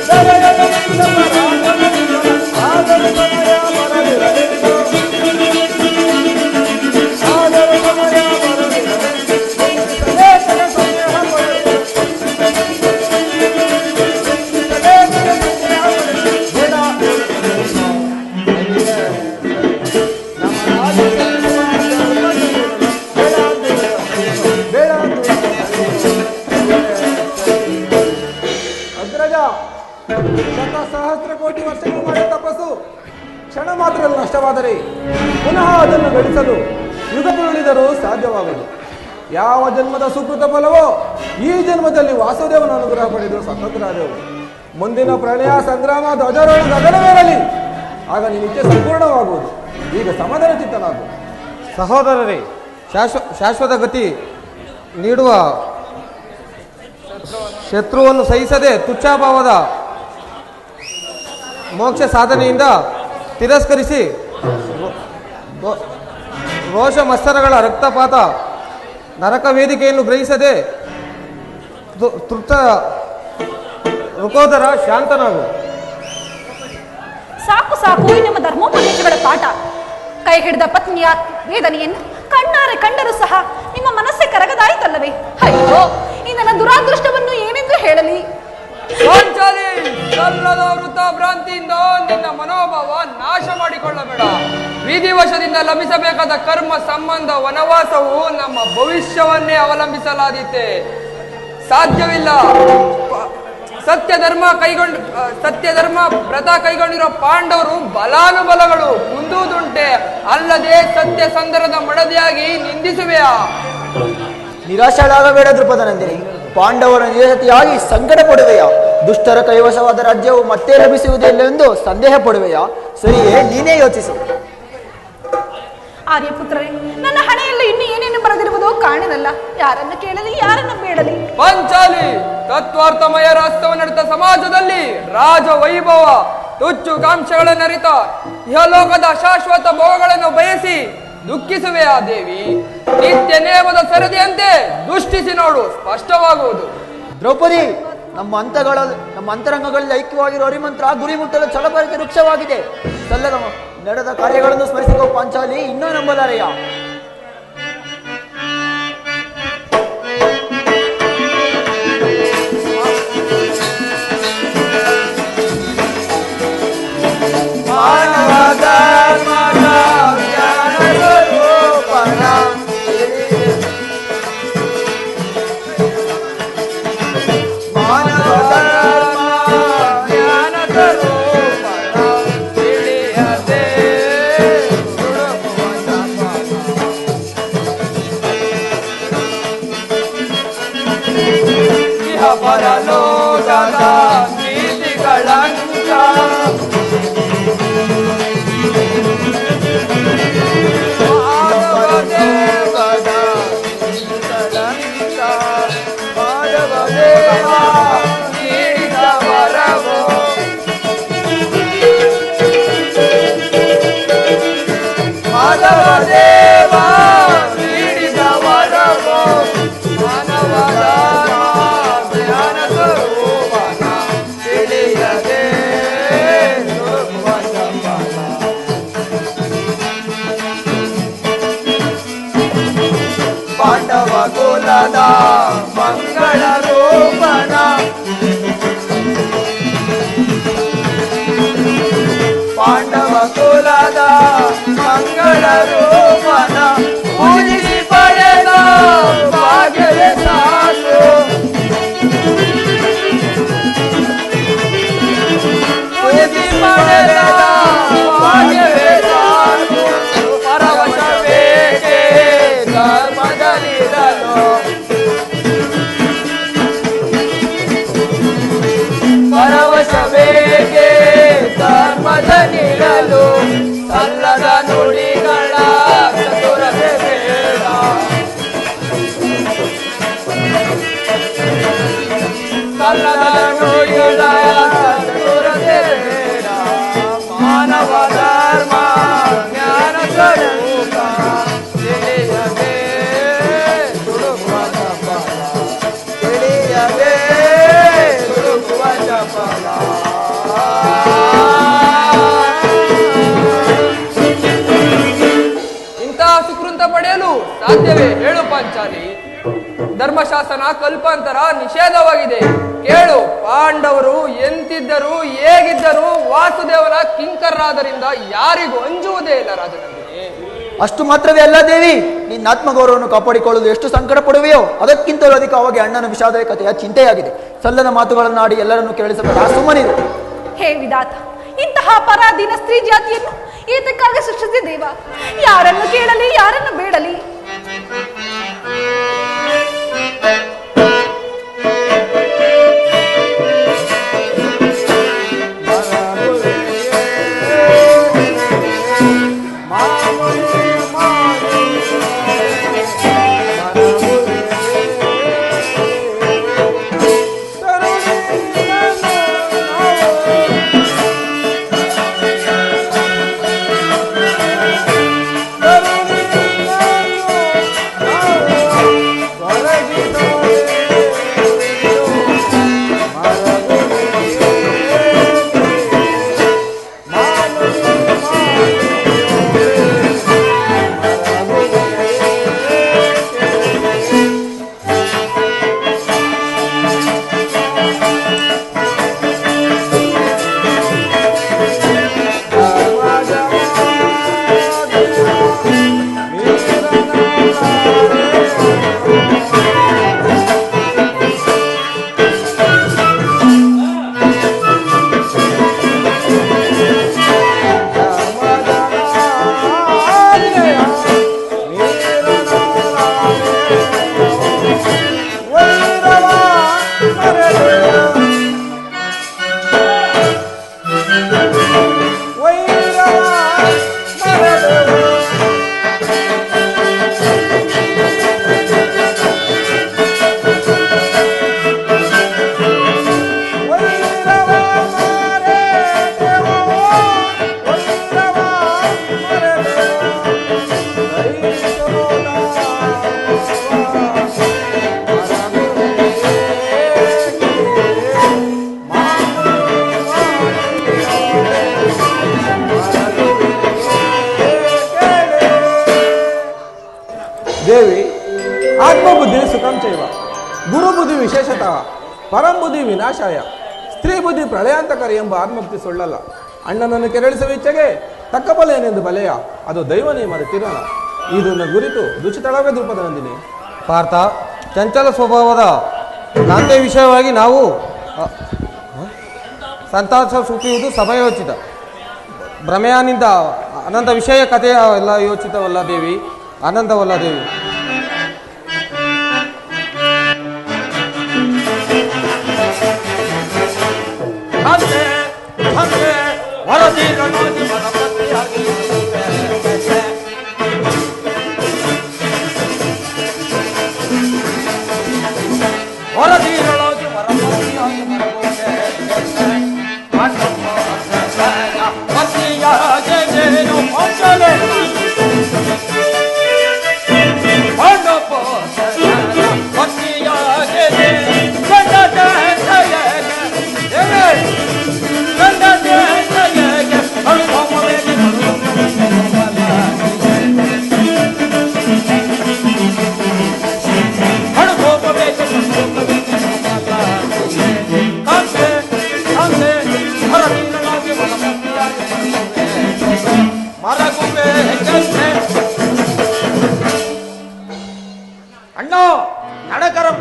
ಸರಯದಿಂದ ಪರಾಂಡವ ವಿನತ ಆದರ ಸಮಯ ಬರಲಿರಲಿಲ್ಲ ಆದರ ಸಮಯ ಬರಲಿರಲಿಲ್ಲ ಲೇಖನ ಸಮಯ ಸಹಸ್ರ ಕೋಟಿ ವರ್ಷಗಳು ಮಾಡಿದ ತಪಸ್ಸು ಕ್ಷಣ ಮಾತ್ರದಲ್ಲಿ ನಷ್ಟವಾದರೆ ಪುನಃ ಅದನ್ನು ಗಳಿಸಲು ಯುಗಪುರುಳಿದರೂ ಸಾಧ್ಯವಾಗದು. ಯಾವ ಜನ್ಮದ ಸುಕೃತ ಫಲವೋ ಈ ಜನ್ಮದಲ್ಲಿ ವಾಸುದೇವನ ಅನುಗ್ರಹ ಪಡೆದು ಸ್ವತಂತ್ರರಾದೆವು. ಮುಂದಿನ ಪ್ರಣಯ ಸಂಗ್ರಾಮ ಧ್ವಜಾರೋಹಣ ಗಗನವೇರಲಿ, ಆಗ ನಿತ್ಯ ಸಂಪೂರ್ಣವಾಗುವುದು. ಈಗ ಸಮಾಧಾನ ಚಿತ್ತನಾಗು. ಸಹೋದರರೇ, ಶಾಶ್ವತ ಗತಿ ನೀಡುವ ಶತ್ರುವನ್ನು ಸಹಿಸದೆ ತುಚ್ಛಾಭಾವದ ಮೋಕ್ಷ ಸಾಧನೆಯಿಂದ ತಿರಸ್ಕರಿಸಿ ರೋಷ ಮತ್ಸರಗಳ ರಕ್ತಪಾತ ನರಕ ವೇದಿಕೆಯನ್ನು ಗ್ರಹಿಸದೆ ತೃಪ್ತ ಋಕೋದರ ಶಾಂತನಾಗು. ಸಾಕು ಸಾಕು ಈ ನಿಮ್ಮ ಧರ್ಮೋಪದೇಶಗಳ ಪಾಠ. ಕೈ ಹಿಡಿದ ಪತ್ನಿಯ ವೇದನೆಯನ್ನು ಕಣ್ಣಾರೆ ಕಂಡರೂ ಸಹ ನಿಮ್ಮ ಮನಸ್ಸೇ ಕರಗದಾಯಿತಲ್ಲವೇ? ಅಯ್ಯೋ, ಈ ನನ್ನ ದುರಾದೃಷ್ಟವನ್ನು ಏನೆಂದು ಹೇಳಲಿ? ಪಾಂಚಾಲಿ, ಸಲ್ಲದ ವೃತ ಭ್ರಾಂತಿಯಿಂದ ನಿನ್ನ ಮನೋಭಾವ ನಾಶ ಮಾಡಿಕೊಳ್ಳಬೇಡ. ವಿಧಿವಶದಿಂದ ಲಭಿಸಬೇಕಾದ ಕರ್ಮ ಸಂಬಂಧ ವನವಾಸವು ನಮ್ಮ ಭವಿಷ್ಯವನ್ನೇ ಅವಲಂಬಿಸಲಾದೀತೆ. ಸಾಧ್ಯವಿಲ್ಲ. ಸತ್ಯ ಧರ್ಮ ವ್ರತ ಕೈಗೊಂಡಿರೋ ಪಾಂಡವರು ಬಲಾನುಬಲಗಳು ಕುಂದುದುಂಟೆ. ಅಲ್ಲದೆ ಸತ್ಯ ಸಂದರ್ಭದ ಮಡದಿಯಾಗಿ ನಿಂದಿಸುವೆಯಾ? ನಿರಾಶರಾಗಬೇಡ ದೃಪದನಂದಿನಿ. ಪಾಂಡವರ ನಿರಸತಿಯಾಗಿ ಸಂಕಟ ಪಡುವೆಯಾ? ದುಷ್ಟರ ಕೈವಶವಾದ ರಾಜ್ಯವು ಮತ್ತೆ ಲಭಿಸುವುದಿಲ್ಲ ಎಂದು ಸಂದೇಹ ಪಡುವೆಯಾ? ಸರಿಯೇ, ನೀನೇ ಯೋಚಿಸು. ಆರ್ಯಪುತ್ರರೇ, ನನ್ನ ಹಣೆಯಲ್ಲಿ ಇನ್ನು ಏನೇನು ಬರೆದಿರುವುದೋ ಕಾಣದಲ್ಲ. ಯಾರನ್ನು ಕೇಳಲಿ, ಯಾರನ್ನು ಬೇಡಲಿ? ಪಾಂಚಾಲಿ, ತತ್ವಾರ್ಥಮಯ ರಾಷ್ಟ್ರವ ನಡೆದ ಸಮಾಜದಲ್ಲಿ ರಾಜ ವೈಭವ ತುಚ್ಚು ಕಾಂಕ್ಷೆಗಳನ್ನರಿತ ಇಹಲೋಕದ ಶಾಶ್ವತ ಭೋಗಗಳನ್ನು ಬಯಸಿ ದುಃಖಿಸುವೆಯಾ ದೇವಿ? ನಿತ್ಯ ನೇಮದ ಸರದಿಯಂತೆ ದೃಷ್ಟಿಸಿ ನೋಡು, ಸ್ಪಷ್ಟವಾಗುವುದು. ದ್ರೌಪದಿ, ನಮ್ಮ ಅಂತರಂಗಗಳಲ್ಲಿ ಐಕ್ಯವಾಗಿರುವ ಹರಿಮಂತ್ರ ಗುರಿ ಮುಟ್ಟಲು ಛಲಭರಿತ ವೃಕ್ಷವಾಗಿದೆ. ಸಲ್ಲದ ನಡೆದ ಕಾರ್ಯಗಳನ್ನು ಸ್ಮರಿಸಿಕೋ ಪಾಂಚಾಲಿ, ಇನ್ನೂ ನಂಬಲಾರೆಯ? ಪರಲೋಕದ ನೀತಿಗಳಂಕ ಮಾಧವ ದೇವ ನೀಡಿದ ವರವು ಜ್ಞಾನ ಸ್ವರೂಪನ ತಿಳಿಯದೆ ನುಡುಕುವ ಚಪಲ. ಪಾಂಡವ ಕುಲದ ಮಂಗಳ ರೂಪನ ಪಾಂಡವ ಕುಲದ ಮಂಗಳ ರೂಪನ ಪೂಜಿಸಿ ಪಡೆದ ಭಾಗ್ಯವೇ ಸಾಕು. ಪೂಜಿಸಿ ಪಡೆದ ಭಾಗ್ಯವೇ ಸಾಕು. ಪರವಶ ಬೇಕೆ ಧರ್ಮದಲ್ಲಿರಲು ಪರವಶ ಬೇಕೆ ಧರ್ಮದಲ್ಲಿರಲು ಸಲ್ಲದ ನುಡಿಗಳ ಚತುರತೆ ಬೇಡ. ಸಲ್ಲದ ನುಡಿಗಳ ಚತುರತೆ ಬೇಡ. ಮಾನವ ಧರ್ಮ ಜ್ಞಾನ ಸ್ವರೂಪ ತಿಳಿಯದೆ ದುಡುಕುವ ಚಪಲ. ತಿಳಿಯದೆ ದುಡುಕುವ ಚಪಲ. ಇಂತಹ ಸುಕೃತ ಪಡೆಯಲು ಸಾಧ್ಯವೇ ಹೇಳು ಪಾಂಚಾಲಿ? ಧರ್ಮಶಾಸನ ಕಲ್ಪಾಂತರ ನಿಷೇಧವಾಗಿದೆ. ಕೇಳು, ಪಾಂಡವರು ಎಂತಿದ್ದರು ಹೇಗಿದ್ದರು ವಾಸುದೇವನ ಕಿಂಕರರಾದರಿಂದ ಯಾರಿಗೂ ಅಂಜುವುದೇ ಇಲ್ಲ ರಾಜನಂದಿನಿ. ಅಷ್ಟು ಮಾತ್ರವೇ ಅಲ್ಲ ದೇವಿ, ನಿನ್ನ ಆತ್ಮಗೌರವವನ್ನು ಕಾಪಾಡಿಕೊಳ್ಳಲು ಎಷ್ಟು ಸಂಕಟ ಪಡುವೆಯೋ ಅದಕ್ಕಿಂತಲೂ ಅಧಿಕವಾಗಿ ಅಣ್ಣನ ವಿಷಾದಕತೆಯ ಚಿಂತೆಯಾಗಿದೆ. ಸಲ್ಲದ ಮಾತುಗಳನ್ನಾಡಿ ಎಲ್ಲರನ್ನೂ ಕೇಳಿಸಬೇಡ, ಸುಮ್ಮನಿರು. ಹೇ ವಿಧಾತ, ಇಂತಹ ಪರಾಧೀನ ಸ್ತ್ರೀ ಜಾತಿಯನ್ನು ಏತಕ್ಕಾಗಿ ಸೃಷ್ಟಿಸಿದ್ದೇವ? ಯಾರನ್ನು ಕೇಳಲಿ, ಯಾರನ್ನು ಬೇಡಲಿ? ದೇವಿ, ಆತ್ಮಬುದ್ಧಿ ಸುಖಂ ಚೈವ, ಗುರುಬುದ್ಧಿ ವಿಶೇಷತಃ, ಪರಂಬುದ್ಧಿ ವಿನಾಶಾಯ, ಸ್ತ್ರೀ ಬುದ್ಧಿ ಪ್ರಳಯಾಂತಕರಿ ಎಂಬ ಆತ್ಮಬುದ್ಧಿ ಸುಳ್ಳಲ್ಲ. ಅಣ್ಣನನ್ನು ಕೆರಳಿಸುವ ಇಚ್ಛೆಗೆ ತಕ್ಕ ಬಲ ಏನೆಂದು ಬಲೆಯ, ಅದು ದೈವ ನಿಯಮದ ತೀರ್ಮಾನ. ಇದನ್ನು ಕುರಿತು ದುಚಿತಳವೇ ದ್ರುಪದ ನಂದಿನಿ. ಪಾರ್ಥ, ಚಂಚಲ ಸ್ವಭಾವದ ನಾಂತೆ ವಿಷಯವಾಗಿ ನಾವು ಸಂತಾಸ ಸೂಪಿಯುವುದು ಸಮಯೋಚಿತ. ಭ್ರಮೆಯಾನಿಂದ ಅನಂತ ವಿಷಯ ಕಥೆಯ ಎಲ್ಲ ಯೋಚಿತವಲ್ಲ ದೇವಿ, ಆನಂದವಲ್ಲ ದೇವಿ. ಪತ್ನಿಯ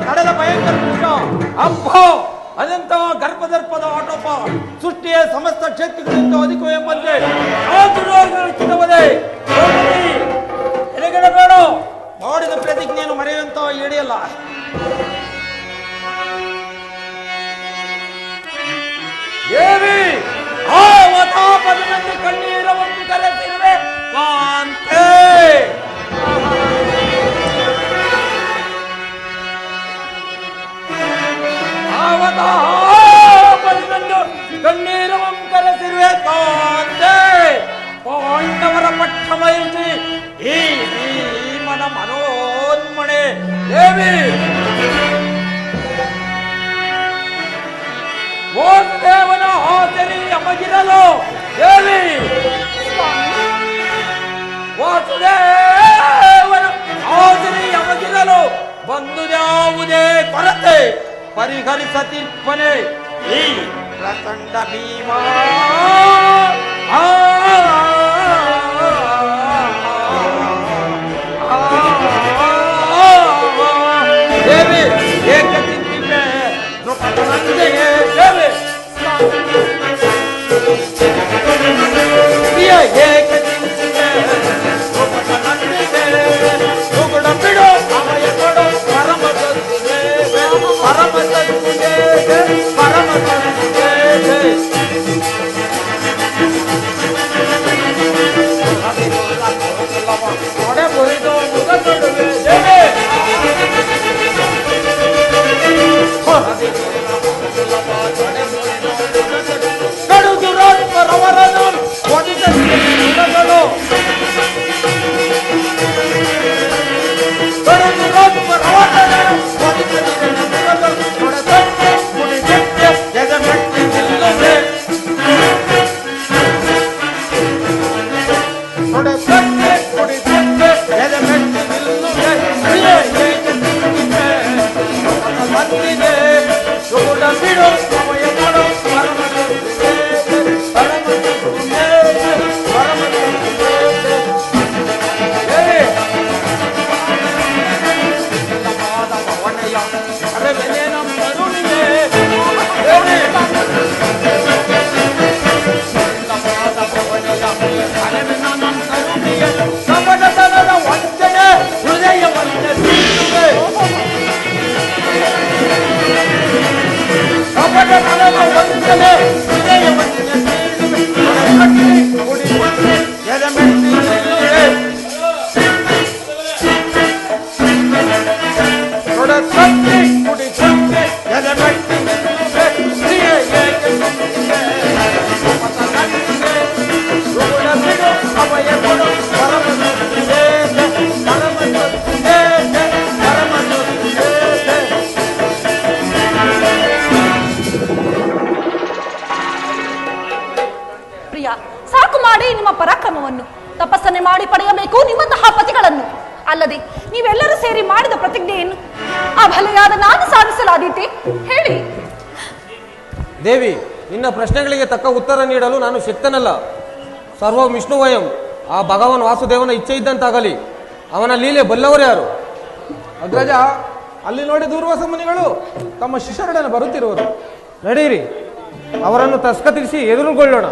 ಕಡಲ ಭಯಂಕರ ಪುರುಷ ಅಪ್ಪೋ ಅದೆಂತ ಗರ್ಭದರ್ಪದ ಆಟೋಪ ಸೃಷ್ಟಿಯ ಸಮಸ್ತ ಶಕ್ತಿಗಳಿಂದ ಅಧಿಕ ಎಂಬಂತೆ ಎಲೆಗಡಬೇಡ ಮಾಡಿದ ಪ್ರತಿಜ್ಞೆಯನ್ನು ಮರೆಯುವಂತ ಹಿಡಿಯಲ್ಲ. ದೇವಿ ಆ ವತಾಪದನಲ್ಲಿ ಕಣ್ಣೀರವನ್ನು ಕರೆಸಿರುವೆ ಕಾಂತೆ. ಆವತಾಪದನನ್ನು ಕಣ್ಣೀರವನ್ನು ಕರೆಸಿರುವೆ ಕಾಂತೆ. ಪಾಂಡವರ ಪಟ್ಟ ಬಯಸಿ ಈ ಮನ ಮನೋನ್ಮಣೆ ದೇವಿ ವಾಸುದೇವನ ಆಸರಿ ಅಮಗಿರಲು ದೇವಿ ವಾಸುದೇವನ ಆಸರಿ ಅಮಗಿರಲು ಬಂದುದ್ಯಾವುದೇ ಕೊರತೆ ಪರಿಹರಿಸತಿರ್ಪನೆ ಈ ಪ್ರಚಂಡ ಭೀಮ. ದೇವಿ ಏಕ ಚಿಂತಿವೆ ನೃಪತನಂದೆಯೇ ದೇವಿ ಏಕ ಚಿಂತಿವೆ ನೃಪತನಂದೆಯೇ ನುಗುಡ ಬಿಡು ಅಮಯ ಕೊಡು ಪರಮ ಸದ್ಗುಣೇ ಪರಮ ಸದ್ಗುಣೇ ಪರಮ ಸದ್ಗುಣೇ. ಒಡೆ ಮುರಿದು ಮುಗ ನಡುವೆ ದೇವಿ ಕಡು ದುರಾತ್ಮರವರನ್ನು ಒದಿದ ಮುಗಗಳು ಕಡು ದುರಾತ್ಮರವರನ್ನು ಒದಿದ ಮುಗಗಳು ಕೊಡತಕ್ಕೆ ಕುಡಿದಕ್ಕೆ ಜಗಮೆಟ್ಟಿ ನಿಲ್ಲದೆ ಕೊಡತಕ್ಕೆ ಕುಡಿದಕ್ಕೆ ಜಗಮೆಟ್ಟಿ ನಿಲ್ಲದೆ ಬಂದಿದೆ ಸುಗುಣ ಬಿಡು ಸಮಯ ಕೊಡು ಪರಮ ಪರಮ ಪರಮ ಭವನಯ ಅರವೆನೆ ನಮ್ಮ ಕರುಣಿಗೆ ಭವನಯ ಅರವೆನ ನಮ್ಮ ಕರುಣಿಗೆ ಸಮಡತನದ ವಂಚನೆ ಹೃದಯವನ್ನು ತಿಳಿಸುವೆ. ಸಮಡತನದ ವಂಚನೆ ಹೃದಯವನ್ನು ತಿಳಿಸುವೆ. ಎದಮೆಟ್ಟಿ ನಿಲ್ಲುವೆ ಕೊಡತಕ್ಕೆ ಕುಡಿತಕ್ಕೆ ಎದಮೆಟ್ಟಿ ನಿಲ್ಲುವೆ. ಪ್ರಿಯ ಏಕೆ ರುಗುಣ ಬಿಡು ಅಭಯ ಕೊಡು ಪರಮ ಸದ್ಗುಣೇ ಪರಮ ಸದ್ಗುಣೇ ಪರಮ ಸದ್ಗುಣೇ. ಪ್ರಿಯ, ಸಾಕು ಮಾಡಿ ನಿಮ್ಮ ಪರಾಕ್ರಮವನ್ನು. ತಪಸ್ಸನ್ನೇ ಮಾಡಿ ಪಡೆಯಬೇಕು ನಿಮ್ಮಂತಹ ಪತಿಗಳನ್ನು. ಅಲ್ಲದೆ ನೀವೆಲ್ಲರೂ ಸೇರಿ ಮಾಡಿದ ಪ್ರತಿಜ್ಞೆಯನ್ನು ಆ ಭಲೆಯಾದ ನಾನು ಸಾಧಿಸಲಾದೀತೆ ಹೇಳಿ. ದೇವಿ, ನಿನ್ನ ಪ್ರಶ್ನೆಗಳಿಗೆ ತಕ್ಕ ಉತ್ತರ ನೀಡಲು ನಾನು ಶಕ್ತನಲ್ಲ. ಸರ್ವ ವಿಷ್ಣುವಯಂ. ಆ ಭಗವಾನ್ ವಾಸುದೇವನ ಇಚ್ಛೆ ಇದ್ದಂತಾಗಲಿ. ಅವನ ಲೀಲೆ ಬಲ್ಲವರು ಯಾರು? ಅಗ್ರಜ, ಅಲ್ಲಿ ನೋಡಿ ದೂರ್ವಾಸ ಮುನಿಗಳು ತಮ್ಮ ಶಿಷ್ಯರೊಡನೆ ಬರುತ್ತಿರುವರು. ನಡೀರಿ, ಅವರನ್ನು ತಸ್ಕತಿರಿಸಿ ಎದುರುಗೊಳ್ಳೋಣ.